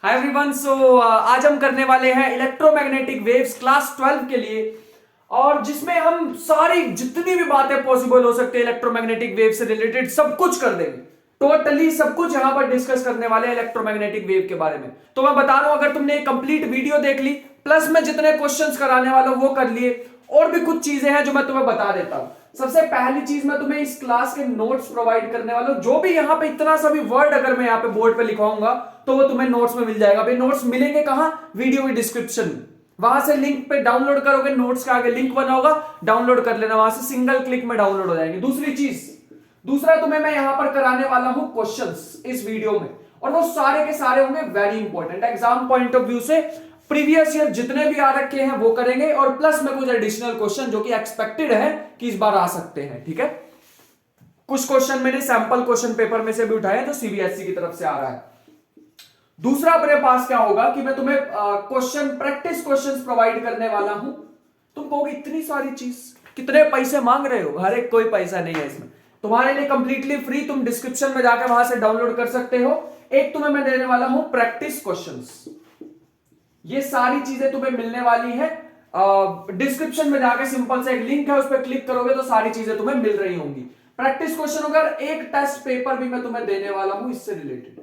Hi everyone. सो आज हम करने वाले हैं इलेक्ट्रोमैग्नेटिक वेव्स क्लास 12 के लिए, और जिसमें हम सारी जितनी भी बातें पॉसिबल हो सकती है इलेक्ट्रोमैग्नेटिक वेव से रिलेटेड सब कुछ कर देंगे। टोटली सब कुछ यहां पर डिस्कस करने वाले हैं इलेक्ट्रोमैग्नेटिक वेव के बारे में। तो मैं बता रहा हूं, अगर तुमने कंप्लीट वीडियो देख ली प्लस मैं जितने क्वेश्चंस कराने वाला हूं वो कर लिए, और भी कुछ चीजें हैं जो मैं तुम्हें बता देता हूं। सबसे पहली चीज, मैं तुम्हें इस क्लास के नोट्स प्रोवाइड करने वाला हूं। जो भी यहां पे इतना सा भी वर्ड अगर मैं यहां पे बोर्ड पे लिखवाऊंगा तो वो तुम्हें नोट्स में मिल जाएगा। भाई नोट्स मिलेंगे कहां? वीडियो की डिस्क्रिप्शन में। वहां से लिंक पे डाउनलोड करोगे, नोट्स का आगे लिंक बना होगा, डाउनलोड कर लेना, वहां से सिंगल क्लिक में डाउनलोड हो जाएंगे। दूसरा तुम्हें मैं यहां पर कराने वाला हूं क्वेश्चंस इस वीडियो में, और वो सारे के सारे होंगे very important exam point of view से। प्रीवियस ईयर जितने भी आ रखे हैं वो करेंगे, और प्लस में कुछ एडिशनल क्वेश्चन जो कि एक्सपेक्टेड है कि इस बार आ सकते हैं। ठीक है, कुछ क्वेश्चन मैंने सैंपल क्वेश्चन पेपर में से भी उठाए जो सीबीएसई की तरफ से आ रहा है। दूसरा अपने पास क्या होगा कि मैं तुम्हें क्वेश्चन प्रैक्टिस क्वेश्चंस प्रोवाइड करने वाला हूं। तुम कहोगे इतनी सारी चीज, कितने पैसे मांग रहे हो? हर एक कोई पैसा नहीं है इसमें, तुम्हारे लिए कंप्लीटली फ्री। तुम डिस्क्रिप्शन में जाकर वहां से डाउनलोड कर सकते हो। एक तुम्हें मैं देने वाला हूं प्रैक्टिस क्वेश्चंस, ये सारी चीजें तुम्हें मिलने वाली है डिस्क्रिप्शन में जाकर। सिंपल से एक लिंक है, उस पर क्लिक करोगे तो सारी चीजें तुम्हें मिल रही होंगी। प्रैक्टिस क्वेश्चन अगर एक टेस्ट पेपर भी मैं तुम्हें देने वाला हूं इससे रिलेटेड,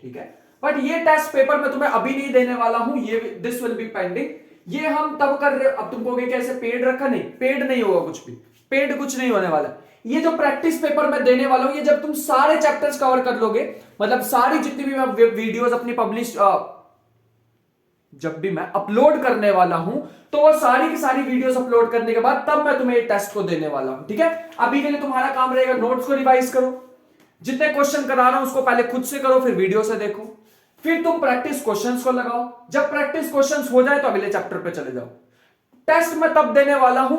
ठीक है। बट ये टेस्ट पेपर मैं तुम्हें अभी नहीं देने वाला हूं, ये दिस विल बी पेंडिंग। ये हम तब कर रहे। अब तुम कहोगे कैसे पेड रखा? नहीं, पेड नहीं होगा कुछ भी, पेड कुछ नहीं होने वाला। ये जो प्रैक्टिस पेपर मैं देने वाला हूं, ये जब तुम सारे चैप्टर्स कवर कर लोगे, मतलब सारी जितनी भी मैं वीडियोस अपनी पब्लिश जब भी मैं अपलोड करने वाला हूं, तो वो सारी की सारी वीडियोस अपलोड करने के बाद तब मैं तुम्हें टेस्ट को देने वाला हूं। ठीक है, अभी के लिए तुम्हारा काम रहेगा नोट्स को रिवाइज करो, जितने क्वेश्चन करा रहा हूं उसको पहले खुद से करो, फिर वीडियो से देखो, फिर तुम प्रैक्टिस क्वेश्चंस को लगाओ। जब प्रैक्टिस क्वेश्चंस हो जाए तो अगले चैप्टर पे चले जाओ। टेस्ट मैं तब देने वाला हूं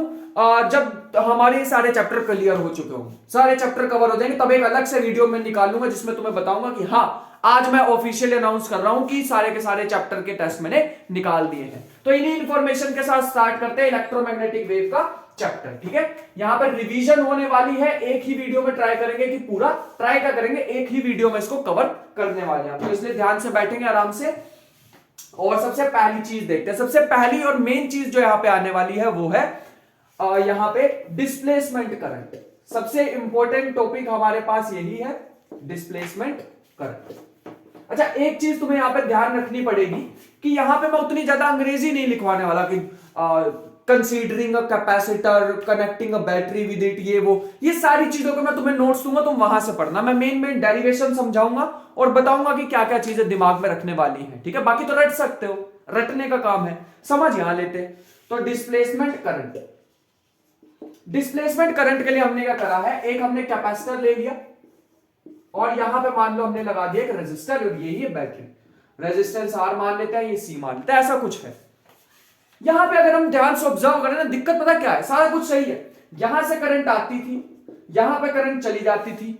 जब हमारे सारे चैप्टर क्लियर हो चुके होंगे, सारे चैप्टर कवर हो जाएंगे, तब एक अलग से वीडियो में निकालूंगा जिसमें तुम्हें बताऊंगा कि हाँ आज मैं ऑफिशियली अनाउंस कर रहा हूं कि सारे के सारे चैप्टर के टेस्ट मैंने निकाल दिए हैं। तो इन्हीं इंफॉर्मेशन के साथ स्टार्ट करते हैं इलेक्ट्रोमैग्नेटिक वेव का चैप्टर। ठीक है, यहां पर रिवीजन होने वाली है, एक ही वीडियो में ट्राई करेंगे कि पूरा ट्राई क्या करेंगे, एक ही वीडियो में इसको कवर करने वाले हैं। तो इसलिए ध्यान से बैठेंगे आराम से, और सबसे पहली चीज देखते हैं। सबसे पहली और मेन चीज जो यहां पे आने वाली है वो है यहां पे डिस्प्लेसमेंट करंट। सबसे इंपॉर्टेंट टॉपिक हमारे पास यही है, डिस्प्लेसमेंट करंट। अच्छा, एक चीज तुम्हें यहां पे ध्यान रखनी पड़ेगी कि यहां पे मैं उतनी ज्यादा अंग्रेजी नहीं लिखवाने वाला कि considering a capacitor, connecting a battery with it, ये सारी चीजों को मैं तुम्हें नोट्स दूंगा, तुम वहां से पढ़ना। मैं मेन डेरिवेशन समझाऊंगा और बताऊंगा कि क्या क्या चीजें दिमाग में रखने वाली हैं। ठीक है, बाकी तो रट सकते हो, रटने का काम है, समझ यहां लेते। तो डिस्प्लेसमेंट करंट, डिस्प्लेसमेंट करंट के लिए हमने क्या करा है, एक हमने कैपेसिटर ले लिया और यहां पे मान लो हमने लगा दिया एक रेजिस्टर, और यही है बैटरी। रेजिस्टेंस आर मान लेते हैं, ये सी मान लेते हैं, ऐसा कुछ है। यहां पे अगर हम ध्यान से ऑब्जर्व करें ना, दिक्कत पता क्या है, सारा कुछ सही है। यहां से करंट आती थी, यहां पे करंट चली जाती थी,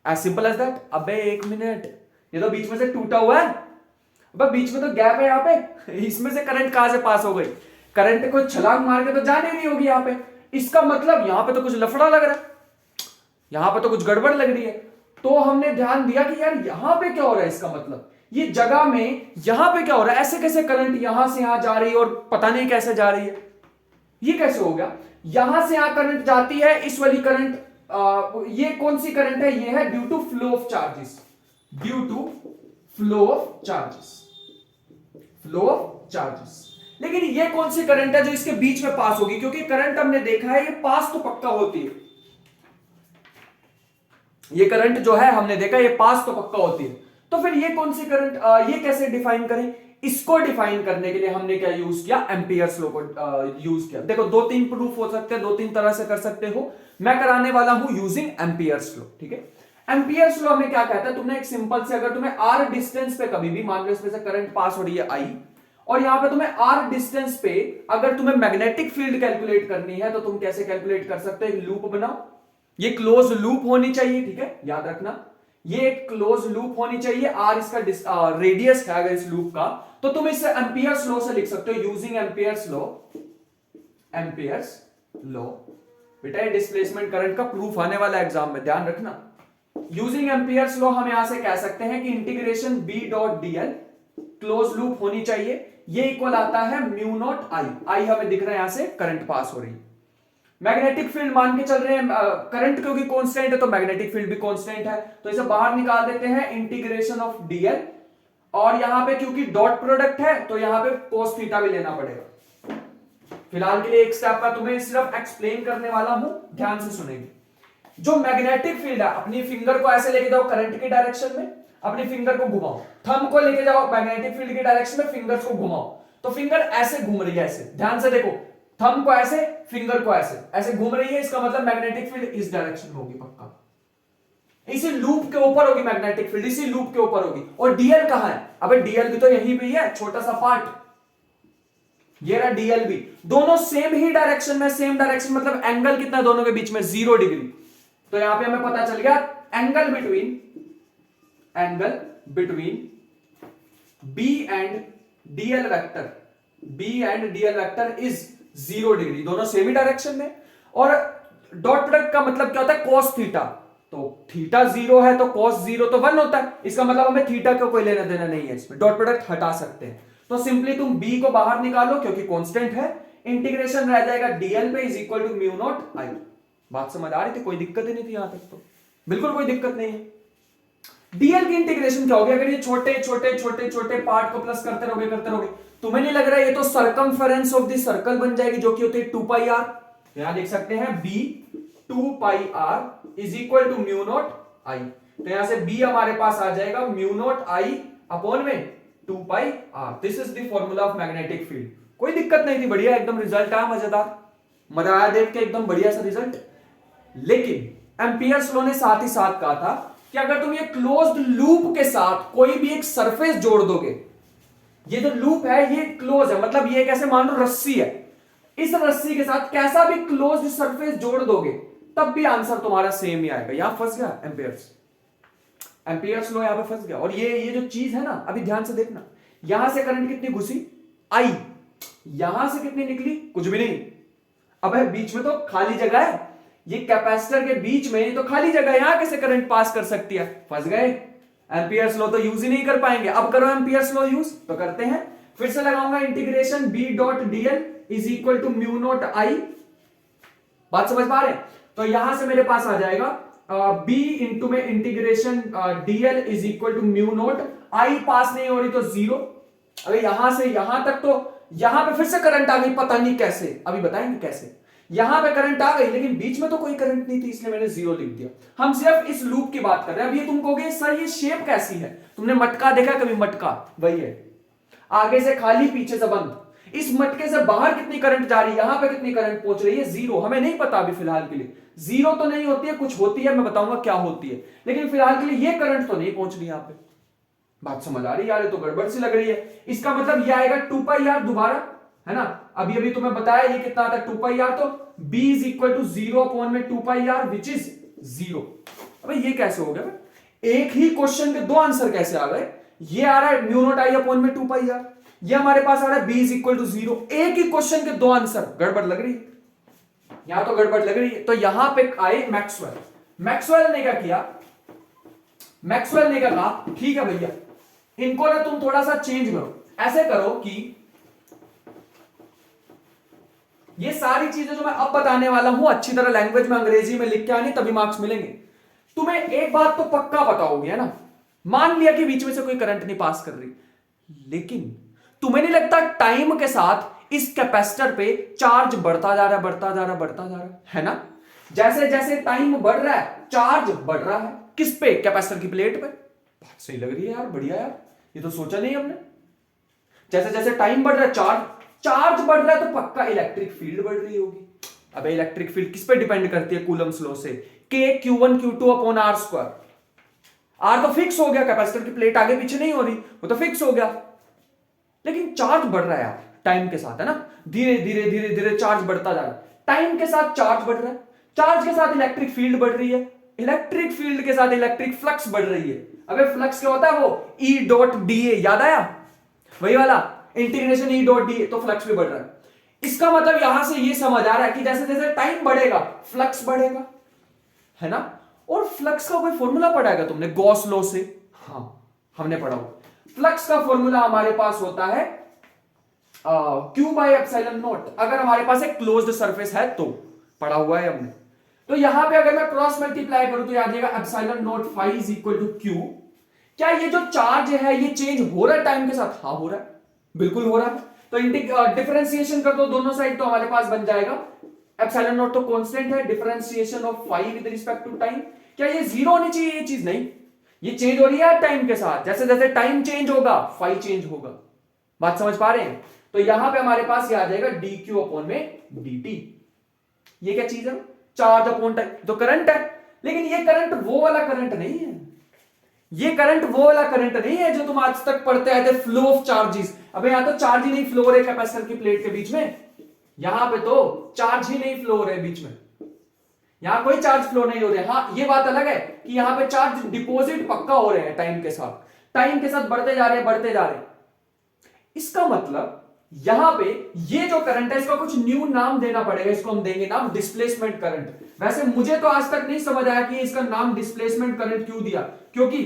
एज सिंपल एज दैट। अबे एक मिनट, ये तो बीच में से टूटा हुआ है, अबे बीच में तो गैप है यहां पे, इसमें से करंट कहां से पास हो गई? करंट को छलांग मार के तो जाने नहीं होगी यहां पे। इसका मतलब यहां पे तो कुछ लफड़ा लग रहा है, यहां पे तो कुछ गड़बड़ लग रही है। तो हमने ध्यान दिया कि यार यहां पे क्या हो रहा है, इसका मतलब ये जगह में यहां पे क्या हो रहा है, ऐसे कैसे करंट यहां से यहां जा रही है और पता नहीं कैसे जा रही है, ये कैसे हो गया? यहां से यहां करंट जाती है, इस वाली करंट, ये कौन सी करंट है? ये है due to flow of charges, due to flow of charges, flow of charges. लेकिन ये कौन सी करंट है जो इसके बीच में पास होगी? क्योंकि करंट हमने देखा है ये पास तो पक्का होती है, ये करंट जो है हमने देखा ये पास तो पक्का होती है। तो फिर ये कौन सी करंट, ये कैसे डिफाइन करें? इसको डिफाइन करने के लिए हमने क्या यूज किया? एम्पियर्स लॉ को यूज किया। देखो दो तीन प्रूफ हो सकते हैं, दो तीन तरह से कर सकते हो, मैं कराने वाला हूं यूजिंग एम्पियर्स लॉ। ठीक है, एम्पियर्स लॉ में क्या कहता है, तुमने एक सिंपल से, अगर तुम्हें आर डिस्टेंस पे कभी भी मान लो इसमें से करंट पास हो रही है आई, और यहां पे तुम्हें आर डिस्टेंस पे अगर तुम्हें मैग्नेटिक फील्ड कैलकुलेट करनी है तो तुम कैसे कैलकुलेट कर सकते हो? एक लूप बनाओ, ये क्लोज लूप होनी चाहिए। ठीक है, याद रखना ये एक क्लोज लूप होनी चाहिए, आर इसका रेडियस है अगर इस लूप का, तो तुम इसे एम्पियर्स लॉ से लिख सकते हो, using Ampere's law. Ampere's law बेटा ये डिस्प्लेसमेंट करंट का प्रूफ आने वाला एग्जाम में, ध्यान रखना। यूजिंग एम्पियर्स लॉ हम यहां से कह सकते हैं कि integration B dot dl close loop होनी चाहिए, ये इक्वल आता है म्यू नॉट आई। आई हमें दिख रहा है यहां से करंट पास हो रही है। मैग्नेटिक फील्ड मान के चल रहे हैं, करंट क्योंकि कांस्टेंट है तो मैग्नेटिक फील्ड भी कांस्टेंट है, तो इसे बाहर निकाल देते हैं इंटीग्रेशन ऑफ डीएल, और यहां पे क्योंकि डॉट प्रोडक्ट है तो यहां पे cos थीटा भी लेना पड़ेगा। फिलहाल के लिए एक स्टेप मैं तुम्हें सिर्फ एक्सप्लेन करने वाला हूं, ध्यान से सुनेंगे। जो मैग्नेटिक फील्ड है, अपनी फिंगर को ऐसे लेके जाओ करंट की डायरेक्शन में, अपनी फिंगर को घुमाओ, थंब को लेके जाओ मैग्नेटिक फील्ड की डायरेक्शन में, फिंगर्स को घुमाओ, तो फिंगर ऐसे घूम रही है, ऐसे ध्यान से देखो, थंब को ऐसे, फिंगर को ऐसे ऐसे घूम रही है, इसका मतलब मैग्नेटिक फील्ड इस डायरेक्शन में होगी पक्का, इसी लूप के ऊपर होगी मैग्नेटिक फील्ड, इसी लूप के ऊपर होगी। और डीएल कहां है? अबे डीएल भी तो यहीं पे ही है, छोटा सा पार्ट, ये रहा डीएल भी, दोनों सेम ही डायरेक्शन में, सेम डायरेक्शन मतलब एंगल कितना दोनों के बीच में, 0 डिग्री। तो यहां पे हमें पता चल गया angle between B and dl vector is 0 degree, दोनों सेम ही डायरेक्शन में। और डॉट प्रोडक्ट का मतलब क्या होता है? cos थीटा, तो थीटा 0 है तो cos 0 तो 1 होता है, इसका मतलब हमें थीटा का कोई लेना देना नहीं है, इसमें डॉट प्रोडक्ट हटा सकते हैं। तो सिंपली तुम b को बाहर निकालो क्योंकि कांस्टेंट है, इंटीग्रेशन रह जाएगा dl पे is equal to mu naught I. बात समझ आ रही थी? कोई दिक्कत ही नहीं थी यहां तक, तो बिल्कुल कोई दिक्कत नहीं है। डीएल की इंटीग्रेशन क्या होगी? अगर ये छोटे छोटे छोटे छोटे पार्ट को प्लस करते रहोगे, तुम्हें नहीं लग रहा है ये तो सर्कमफेरेंस ऑफ द सर्कल बन जाएगी, जो कि होती है 2 पाई आर। यहां देख सकते हैं b 2 pi R is equal to mu naught I, तो यहां से b हमारे पास आ जाएगा म्यू नॉट आई अपॉन में 2 पाई आर। This is the formula of magnetic field. कोई दिक्कत नहीं थी, बढ़िया एकदम रिजल्ट आया, मजेदार, मजा आया देख के, एकदम बढ़िया सा रिजल्ट। लेकिन एम्पियर्स लॉ ने साथ ही साथ कहा था कि अगर तुम ये क्लोज्ड लूप के साथ कोई भी एक सरफेस जोड़ दोगे, ये जो लूप है ये क्लोज है, मतलब ये कैसे मान लो रस्सी है, इस रस्सी के साथ कैसा भी क्लोज्ड सरफेस जोड़ दोगे तब भी आंसर तुम्हारा सेम ही आएगा। यहां फंस गया एम्पियर्स लॉ, यहां पे फंस गया। और ये जो चीज है ना, अभी ध्यान से देखना, यहां से करंट कितनी घुसी? आई, यहां से कितनी निकली? कुछ भी नहीं। अब बीच में तो खाली जगह है, ये कैपेसिटर के बीच में तो खाली जगह, यहां कैसे करंट पास कर सकती है? फंस गए, एम्पियर्स लॉ तो यूज ही नहीं कर पाएंगे। अब करो एम्पियर्स लॉ यूज, तो करते हैं, फिर से लगाऊंगा integration b dot DL is equal to mu naught I. बात समझ पा रहे हैं? तो यहां से मेरे पास आ जाएगा b इंटू में integration DL is equal to mu naught I, पास नहीं हो रही तो 0। अगर यहां से यहां तक, तो यहां पे फिर से करंट आ गई, पता नहीं कैसे, अभी बताएंगे कैसे। यहां पे करंट आ गई लेकिन बीच में तो कोई करंट नहीं थी, इसलिए मैंने 0 लिख दिया। हम सिर्फ इस लूप की बात कर रहे हैं। अब ये तुम कहोगे सर ये शेप कैसी है? तुमने मटका देखा कभी? मटका वही है, आगे से खाली पीछे से बंद। इस मटके से बाहर कितनी करंट जा रही है, यहां पे कितनी करंट पहुंच रही है? 0। हमें नहीं पता अभी फिलहाल के लिए, 0 तो नहीं होती है, कुछ होती है, मैं बताऊंगा क्या होती है, लेकिन फिलहाल के लिए ये करंट तो नहीं पहुंच रही यहां पे। बात समझ आ रही है यार? ये तो गड़बड़ सी लग रही है। इसका मतलब ये आएगा 2 पाई आर दोबारा, है ना? अभी तुम्हें बताया ये कितना आता है 2 पाई आर, तो b is equal to 0 upon में 2 पाई आर विच इज 0। अबे ये कैसे हो गया? एक ही क्वेश्चन के दो आंसर कैसे आ गए? ये आ रहा है म्यू नॉट आई अपॉन में 2 पाई आर, ये हमारे पास आ रहा है b इज इक्वल टू 0। एक ही क्वेश्चन के दो आंसर, गड़बड़ लग रही है यहां, तो गड़बड़ लग रही है। तो यहां पे आए मैक्सवेल ने क्या किया? मैक्सवेल ने क्या कहा, ठीक है भैया इनको ना तुम थोड़ा सा चेंज करो, ऐसे करो कि ये सारी चीजें जो मैं अब बताने वाला हूं अच्छी तरह लैंग्वेज में अंग्रेजी में लिख के आनी, तभी मार्क्स मिलेंगे। तुम्हें एक बात तो पक्का पता होगी, है ना? मान लिया कि बीच में से कोई करंट नहीं पास कर रही, लेकिन तुम्हें नहीं लगता टाइम के साथ इस कैपेसिटर पे चार्ज बढ़ता जा रहा है ना? जैसे जैसे टाइम बढ़ रहा है चार्ज बढ़ रहा है, किस पे? कैपेसिटर की प्लेट पे। बात सही लग रही है यार, बढ़िया यार, ये तो सोचा नहीं हमने। जैसे जैसे टाइम बढ़ रहा है चार्ज बढ़ रहा है, तो पक्का इलेक्ट्रिक फील्ड बढ़ रही होगी। अब इलेक्ट्रिक फील्ड किस पे डिपेंड करती है? कूलम्स लॉ से, k q1 q2 upon r square. r तो फिक्स हो गया, कैपेसिटर की प्लेट आगे पीछे नहीं हो रही, वो तो फिक्स हो गया, लेकिन चार्ज बढ़ रहा है यार टाइम के साथ, है ना? धीरे धीरे धीरे धीरे चार्ज बढ़ता जा रहा है, टाइम के साथ चार्ज बढ़ रहा है, चार्ज के साथ इलेक्ट्रिक फील्ड बढ़ रही है, इलेक्ट्रिक फील्ड के साथ इलेक्ट्रिक फ्लक्स बढ़ रही है। अबे फ्लक्स क्या होता है? वो E डॉट डीए, याद आया? वही वाला इंटीग्रेशन E डॉट डीए, तो फ्लक्स भी बढ़ रहा है। इसका मतलब यहां से ये समझ आ रहा है कि जैसे जैसे टाइम बढ़ेगा फ्लक्स बढ़ेगा, है ना? और फ्लक्स का कोई फॉर्मूला पढ़ा है तुमने गॉस लॉ से? हाँ हमने पढ़ा हुआ। फ्लक्स का फॉर्मूला हमारे पास होता है Q बाय एप्सिलॉन नॉट, अगर हमारे पास एक क्लोज्ड सरफेस है तो, पढ़ा हुआ है हमने। तो यहां पे अगर मैं क्रॉस मल्टीप्लाई करूं तो याद रखिएगा epsilon naught phi is equal to Q। क्या ये जो चार्ज है ये चेंज हो रहा है टाइम के साथ? हाँ हो रहा है, बिल्कुल हो रहा है। तो डिफरेंशिएशन कर दो दोनों साइड, तो हमारे पास बन जाएगा एप्सिलॉन नॉट तो कांस्टेंट है, differentiation of phi with respect to time. क्या ये जीरो होनी चाहिए? ये चीज नहीं, ये चेंज हो रही है टाइम के साथ, जैसे जैसे टाइम चेंज होगा फाई चेंज होगा। बात समझ पा रहे हैं? तो यहां पे हमारे पास ये आ जाएगा dq अपॉन में dt। ये क्या चीज है? चार्ज अपॉन टाइम, तो करंट है। लेकिन ये करंट वो वाला करंट नहीं है, ये करंट वो वाला करंट नहीं है जो तुम आज तक पढ़ते आए थे, फ्लो ऑफ चार्जेस। अबे यहां तो चार्ज ही नहीं फ्लो हो रहे कैपेसिटर की प्लेट के बीच में, यहां पे तो चार्ज ही नहीं फ्लो हो रहे बीच में, यहां कोई चार्ज फ्लो नहीं हो रहे। हाँ ये बात अलग है कि यहां पे चार्ज डिपॉजिट पक्का हो रहे हैं टाइम के साथ, टाइम के साथ बढ़ते जा रहे हैं, बढ़ते जा रहे हैं। इसका मतलब यहां पे ये जो करंट है इसका कुछ न्यू नाम देना पड़ेगा, इसको हम देंगे नाम डिस्प्लेसमेंट करंट। वैसे मुझे तो आज तक नहीं समझ आया कि इसका नाम डिस्प्लेसमेंट करंट क्यों दिया, क्योंकि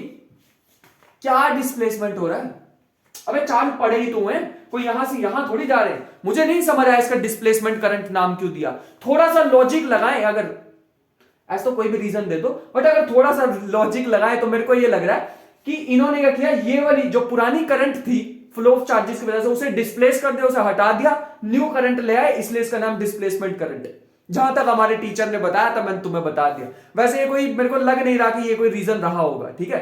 क्या डिस्प्लेसमेंट हो रहा है? अबे चार्ज पड़े ही तो हैं, कोई यहां से यहां थोड़ी जा रहे हैं। मुझे नहीं समझ आया इसका डिस्प्लेसमेंट करंट नाम क्यों दिया। थोड़ा सा लॉजिक लगाएं, अगर ऐसा तो कोई भी रीजन दे दो, बट अगर थोड़ा सा लॉजिक लगाएं तो मेरे को ये लग रहा है कि इन्होंने क्या किया, ये वाली जो पुरानी करंट थी फ्लो ऑफ चार्जेस की वजह से उसे डिस्प्लेस कर दिया, उसे हटा दिया, न्यू करंट ले आए, इसलिए इसका नाम डिस्प्लेसमेंट करंट है। जहां तक हमारे टीचर ने बताया था मैंने तुम्हें बता दिया। वैसे ये कोई मेरे को लग नहीं रहा कि ये कोई रीजन रहा होगा, ठीक है।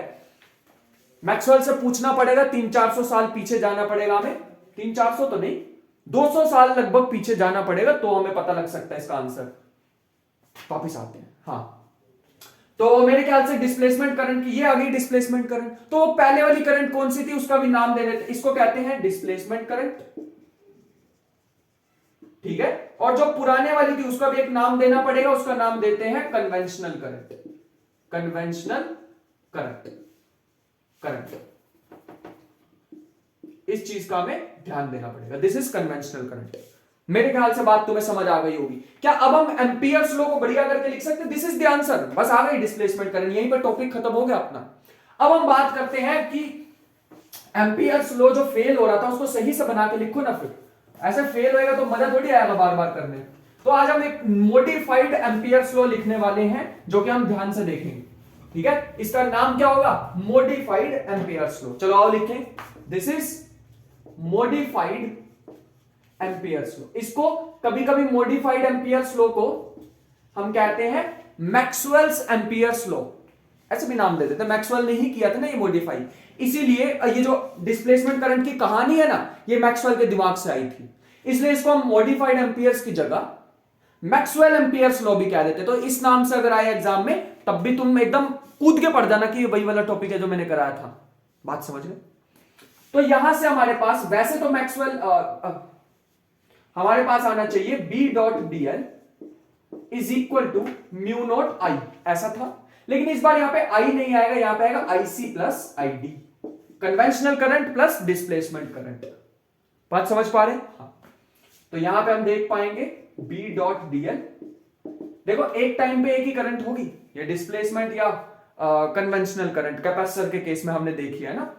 मैक्सवेल से पूछना पड़ेगा, 300-400 साल पीछे जाना पड़ेगा हमें, 300-400 तो नहीं, 200 साल लगभग पीछे जाना पड़ेगा, तो हमें पता लग सकता है इसका आंसर। वापिस आते हैं। हाँ तो मेरे ख्याल से डिस्प्लेसमेंट करंट की ये आ गई डिस्प्लेसमेंट करंट। तो पहले वाली करंट कौन सी थी उसका भी नाम दे देते, इसको कहते हैं डिस्प्लेसमेंट करंट, ठीक है। और जो पुराने वाली थी उसका भी एक नाम देना पड़ेगा, उसका नाम देते हैं conventional current, conventional current, current. इस चीज का हमें ध्यान देना पड़ेगा, दिस इज कन्वेंशनल करंट। मेरे ख्याल से बात तुम्हें समझ आ गई होगी। क्या अब हम एम्पियर्स लॉ को बढ़िया करके लिख सकते हैं? दिस इज द आंसर, बस आ गई डिस्प्लेसमेंट करंट, यहीं पर टॉपिक खत्म हो गया अपना। अब हम बात करते हैं कि एम्पियर्स लॉ जो फेल हो रहा था उसको सही से बना के लिखो ना, फिर ऐसे फेल होएगा तो मजा थोड़ी आएगा बार बार करने। तो आज हम एक मॉडिफाइड एम्पियर्स लॉ लिखने वाले हैं जो कि हम ध्यान से देखेंगे, ठीक है। इसका नाम क्या होगा? Modified Ampere's law. चलो आओ लिखें, this is modified Ampere's law. इसको कभी कभी मॉडिफाइड एम्पियर्स लॉ को हम कहते हैं मैक्सवेल्स एम्पियर्स लॉ, ऐसे भी नाम दे देते हैं। मैक्सवेल ने ही किया था ना ये मॉडिफाई, इसीलिए ये जो डिस्प्लेसमेंट करंट की कहानी है ना ये मैक्सवेल के दिमाग से आई थी, इसलिए इसको हम मॉडिफाइड एम्पियर्स की जगह मैक्सवेल एम्पियर्स लॉ भी कह देते। तो इस नाम से अगर आए एग्जाम में तब भी तुम एकदम कूद के पढ़ जाना कि ये वही वाला टॉपिक है जो मैंने कराया था। बात समझ गए? तो यहां से हमारे पास वैसे तो मैक्सवेल हमारे पास आना चाहिए B dot D L is equal to mu naught I, ऐसा था। लेकिन इस बार यहां पे आई नहीं आएगा, यहां पे आएगा IC plus I D, conventional current plus displacement current. बात समझ पा रहे हैं? हाँ। तो यहां पे हम देख पाएंगे बी डॉट डी एल, देखो एक टाइम पे एक ही करंट होगी, ये डिस्प्लेसमेंट या कन्वेंशनल करंट कैपेसिटर के केस में हमने देखी है ना,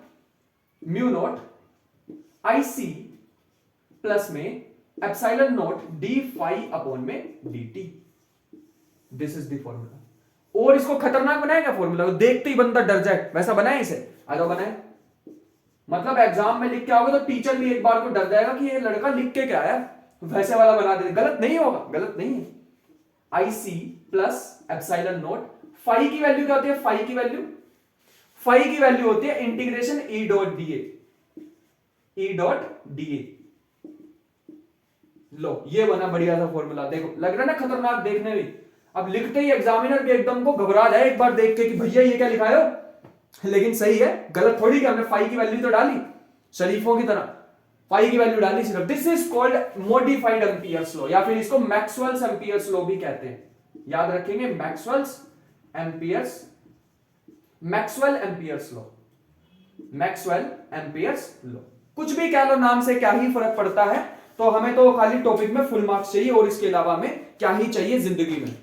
म्यू नॉट आईसी प्लस में epsilon naught d phi upon में dt, this is the formula. और इसको खतरनाक बनाएगा फॉर्मूला, देखते ही बंदा डर जाए, वैसा बनाए इसे, आ जाओ बनाए। मतलब एग्जाम में लिख के आओगे तो टीचर भी एक बार को डर जाएगा कि ये लड़का लिख के क्या आया, वैसे वाला बना दे। गलत नहीं होगा, गलत नहीं है। IC plus epsilon naught, phi की वैल्यू क्या होती है? फाई की वैल्यू, फाई की वैल्यू होती है integration E dot D A, E dot D A. लो ये बना बढ़िया सा फॉर्मूला, देखो लग रहा है ना खतरनाक देखने में। अब लिखते ही एग्जामिनर भी एकदम को घबरा जाए एक बार देख के कि भैया ये क्या लिखा है, लेकिन सही है, गलत थोड़ी कि हमने फाई की वैल्यू तो डाली शरीफों की तरह, फाई की वैल्यू डाली सिर्फ। This is called modified Ampere's law, या फिर इसको मैक्सवेल्स एम्पियर्स लॉ भी कहते हैं। याद रखेंगे Maxwell's amperes, Maxwell Ampere's law, Maxwell Ampere's law, कुछ भी कह लो नाम से, क्या ही फर्क पड़ता है। तो हमें तो खाली टॉपिक में फुल मार्क्स चाहिए और इसके अलावा हमें क्या ही चाहिए जिंदगी में,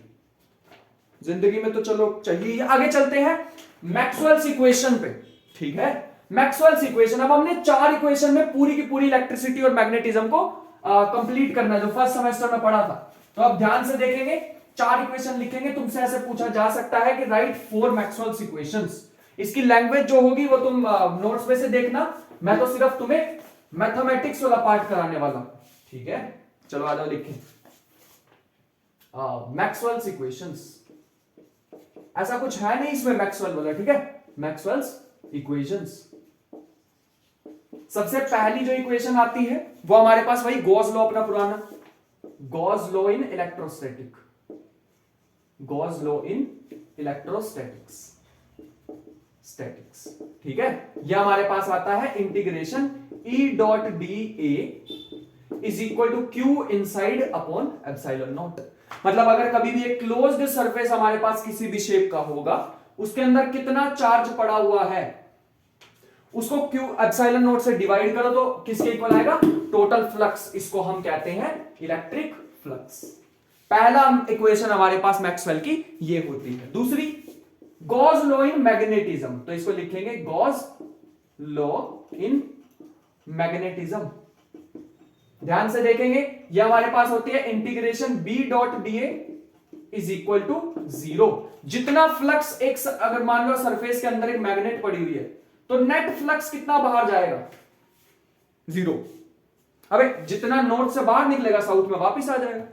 जिंदगी में तो चलो चाहिए। आगे चलते हैं मैक्सवेल्स इक्वेशन पे, ठीक है। Maxwell's equation. अब हमने 4 इक्वेशन में पूरी की पूरी इलेक्ट्रिसिटी और मैग्नेटिज्म को कंप्लीट करना, जो फर्स्ट सेमेस्टर में पढ़ा था। तो अब ध्यान से देखेंगे, 4 इक्वेशन लिखेंगे। तुमसे ऐसे पूछा जा सकता है कि राइट 4 मैक्सवेल्स इक्वेशंस। इसकी लैंग्वेज जो होगी वो तुम नोट्स में से देखना, मैं तो सिर्फ तुम्हें मैथमेटिक्स वाला पार्ट कराने वाला, ठीक है। चलो आ जाओ लिखें मैक्सवेल्स इक्वेशंस। ऐसा कुछ है नहीं इसमें मैक्सवेल वाला, ठीक है। मैक्सवेल्स इक्वेशंस, सबसे पहली जो इक्वेशन आती है वो हमारे पास वही गॉस लॉ, अपना पुराना Gauss law in electrostatic, Gauss law in electrostatics, statics, ठीक है। यह हमारे पास आता है integration E dot D A is equal to Q inside upon epsilon naught. मतलब अगर कभी भी एक क्लोज्ड सरफेस हमारे पास किसी भी शेप का होगा, उसके अंदर कितना चार्ज पड़ा हुआ है उसको क्यू एप्सिलॉन नॉट से डिवाइड करो तो किसके इक्वल आएगा, टोटल फ्लक्स। इसको हम कहते हैं इलेक्ट्रिक फ्लक्स। पहला इक्वेशन हमारे पास मैक्सवेल की ये होती है। दूसरी गॉस लॉ इन मैग्नेटिज्म, तो इसको लिखेंगे गॉस लॉ इन मैग्नेटिज्म। ध्यान से देखेंगे, यह हमारे पास होती है integration B dot D A is equal to 0। जितना फ्लक्स एक, अगर मान लो सरफेस के अंदर एक मैग्नेट पड़ी हुई है तो नेट फ्लक्स कितना बाहर जाएगा, 0। अबे जितना नॉर्थ से बाहर निकलेगा साउथ में वापस आ जाएगा।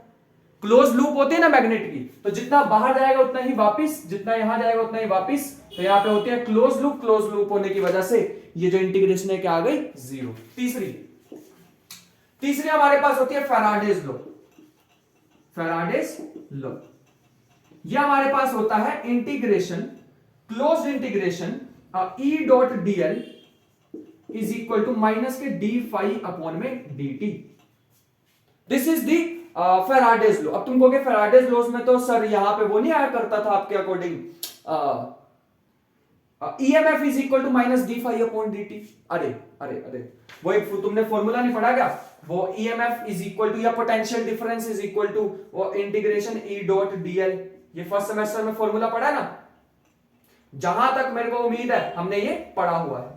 क्लोज लूप होती है ना मैग्नेट की, तो जितना बाहर जाएगा उतना ही वापस, जितना यहां जाएगा उतना ही वापस। तो यहां पे होती है क्लोज लूप, क्लोज लूप होने की वजह से ये जो इंटीग्रेशन है क्या आ गई, 0। तीसरी हमारे पास होती है फैराडेज लॉ, फैराडेज लॉ। यह हमारे पास होता है integration, closed integration E dot dl is equal to minus के डी फाई अपॉन में dt। This is the Faraday's law. अब तुम कहोगे फैराडेज लॉज में तो सर यहां पे वो नहीं आया करता था आपके according EMF is equal to minus d phi upon dt। अरे अरे अरे वो एक तुमने फॉर्मूला नहीं पढ़ा क्या, वो EMF इज इक्वल टू या potential difference is equal to वो इंटीग्रेशन E डॉट dl। ये फर्स्ट सेमेस्टर में फॉर्मूला पढ़ा ना, जहां तक मेरे को उम्मीद है हमने ये पढ़ा हुआ है,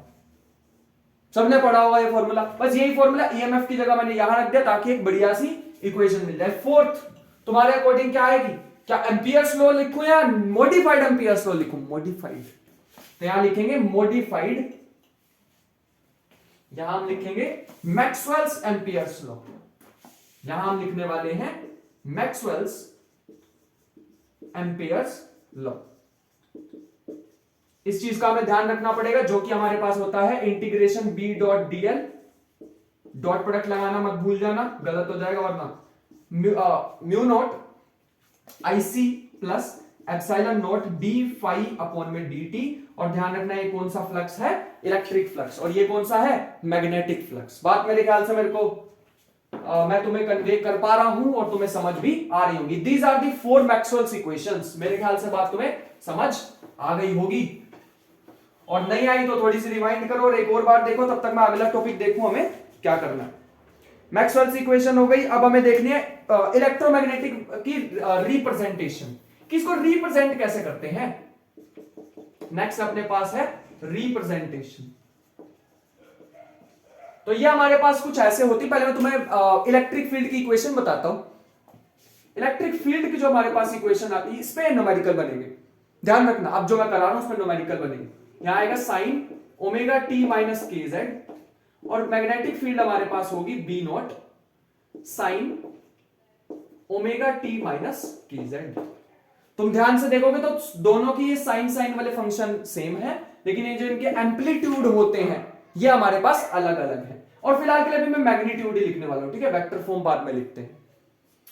सबने पढ़ा हुआ ये फॉर्मूला। बस यही फॉर्मूला EMF की जगह मैंने यहां रख दिया ताकि एक बढ़िया सी इक्वेशन मिल जाए। फोर्थ तुम्हारे अकॉर्डिंग क्या आएगी, क्या एम्पियर्स लॉ लिखूं या मॉडिफाइड एम्पियर्स लॉ लिखूं, मॉडिफाइड। तो यहां लिखेंगे मॉडिफाइड, यहां हम लिखेंगे मैक्सवेल्स एम्पियर्स लॉ। यहां हम लिखने वाले हैं मैक्सवेल्स एम्पियर्स लॉ। इस चीज का हमें ध्यान रखना पड़ेगा, जो कि हमारे पास होता है integration B dot dl, dot product लगाना मत भूल जाना, गलत हो जाएगा वरना, mu naught IC plus epsilon naught d phi upon में dt। और ध्यान रखना ये कौन सा फ्लक्स है, इलेक्ट्रिक फ्लक्स, और ये कौन सा है, मैग्नेटिक फ्लक्स। बात मेरे ख्याल से मेरे को मैं तुम्हें कन्वे कर पा रहा हूं और तुम्हें समझ भी आ रही होगी। These are the 4 Maxwell's equations. मेरे ख्याल से बात तुम्हें समझ आ गई होगी, और नहीं आई तो थोड़ी सी रिवाइंड करो और एक और बार देखो, तब तक मैं अगला टॉपिक देखूं हमें क्या करना है। मैक्सवेल्स इक्वेशन हो गई। अब हमें देखनी है इलेक्ट्रोमैग्नेटिक की रिप्रेजेंटेशन, किसको रिप्रेजेंट कैसे करते हैं। नेक्स्ट अपने पास है रिप्रेजेंटेशन। तो ये हमारे पास कुछ ऐसे होती, पहले मैं तुम्हें इलेक्ट्रिक फील्ड की इक्वेशन बताता हूं। इलेक्ट्रिक फील्ड की जो हमारे पास इक्वेशन आती है, इस पे न्यूमेरिकल बनेंगे। ध्यान रखना, अब जो मैं करा रहा हूं उसमें न्यूमेरिकल बनेंगे। यहां आएगा साइन ओमेगा टी माइनस के जेड, और मैग्नेटिक फील्ड हमारे पास होगी B naught sine omega T minus के जेड। तुम ध्यान से देखोगे तो दोनों की ये साइन साइन वाले फंक्शन सेम है, लेकिन ये जो इनके एम्पलीट्यूड होते हैं ये हमारे पास अलग अलग है। और फिलहाल के लिए भी मैं मैग्नीट्यूड ही लिखने वाला हूं, ठीक है, वेक्टर फॉर्म बाद में लिखते हैं।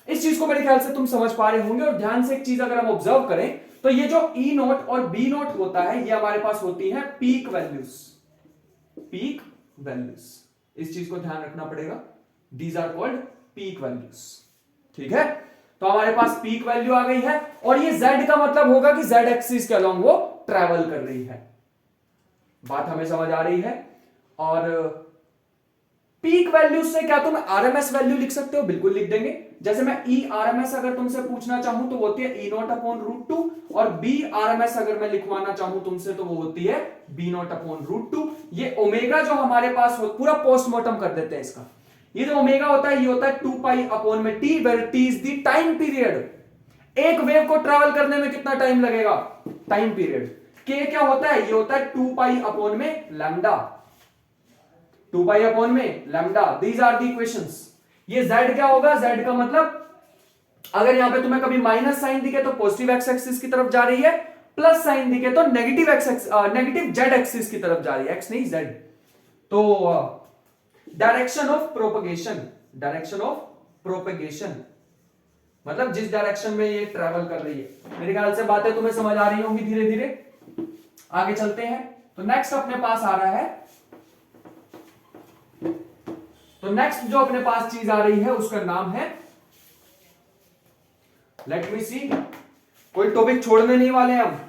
इस चीज को मेरे ख्याल से तुम समझ पा रहे होंगे। और ध्यान से एक चीज अगर हम ऑब्जर्व करें तो ये जो E नोट और B नोट होता है ये हमारे पास होती है पीक वैल्यूज, पीक वैल्यूज। इस चीज को ध्यान रखना पड़ेगा, these are called peak values, ठीक है। तो हमारे पास पीक वैल्यू आ गई है, और ये Z का मतलब होगा कि Z एक्सिस के अलोंग वो ट्रेवल कर रही है। बात हमें समझ आ रही है। और पीक वैल्यू से क्या तुम आरएमएस वैल्यू लिख सकते हो? बिल्कुल लिख देंगे। जैसे मैं ई आरएमएस अगर तुमसे पूछना चाहूं तो वो होती है E naught upon root two, और बी आरएमएस अगर मैं लिखवाना चाहूं तुमसे तो वो होती है B naught upon root two. ये ओमेगा जो हमारे पास हो, पूरा पोस्टमार्टम कर देते हैं इसका। ये जो ओमेगा होता है ये होता है 2 पाई अपॉन में T, where T is the time period. एक वेव को ट्रेवल करने में कितना टाइम लगेगा? Time period. के क्या होता है? ये होता है 2 पाई अपॉन में लैम्डा, 2 पाई अपॉन में lambda. These are the equations. ये z क्या होगा? z का मतलब अगर यहां पे तुम्हें कभी माइनस साइन दिखे तो पॉजिटिव एक्स एक्सिस की तरफ जा रही है, प्लस साइन दिखे तो नेगेटिव नेगेटिव जेड एक्सिस की तरफ जा रही है, एक्स नहीं जेड। तो direction of propagation, direction of propagation मतलब जिस डायरेक्शन में ये ट्रेवल कर रही है। मेरे ख्याल से बातें तुम्हें समझ आ रही होंगी धीरे धीरे। आगे चलते हैं। तो नेक्स्ट अपने पास आ रहा है, तो नेक्स्ट जो अपने पास चीज आ रही है उसका नाम है, लेट मी सी, कोई टॉपिक छोड़ने नहीं वाले हम।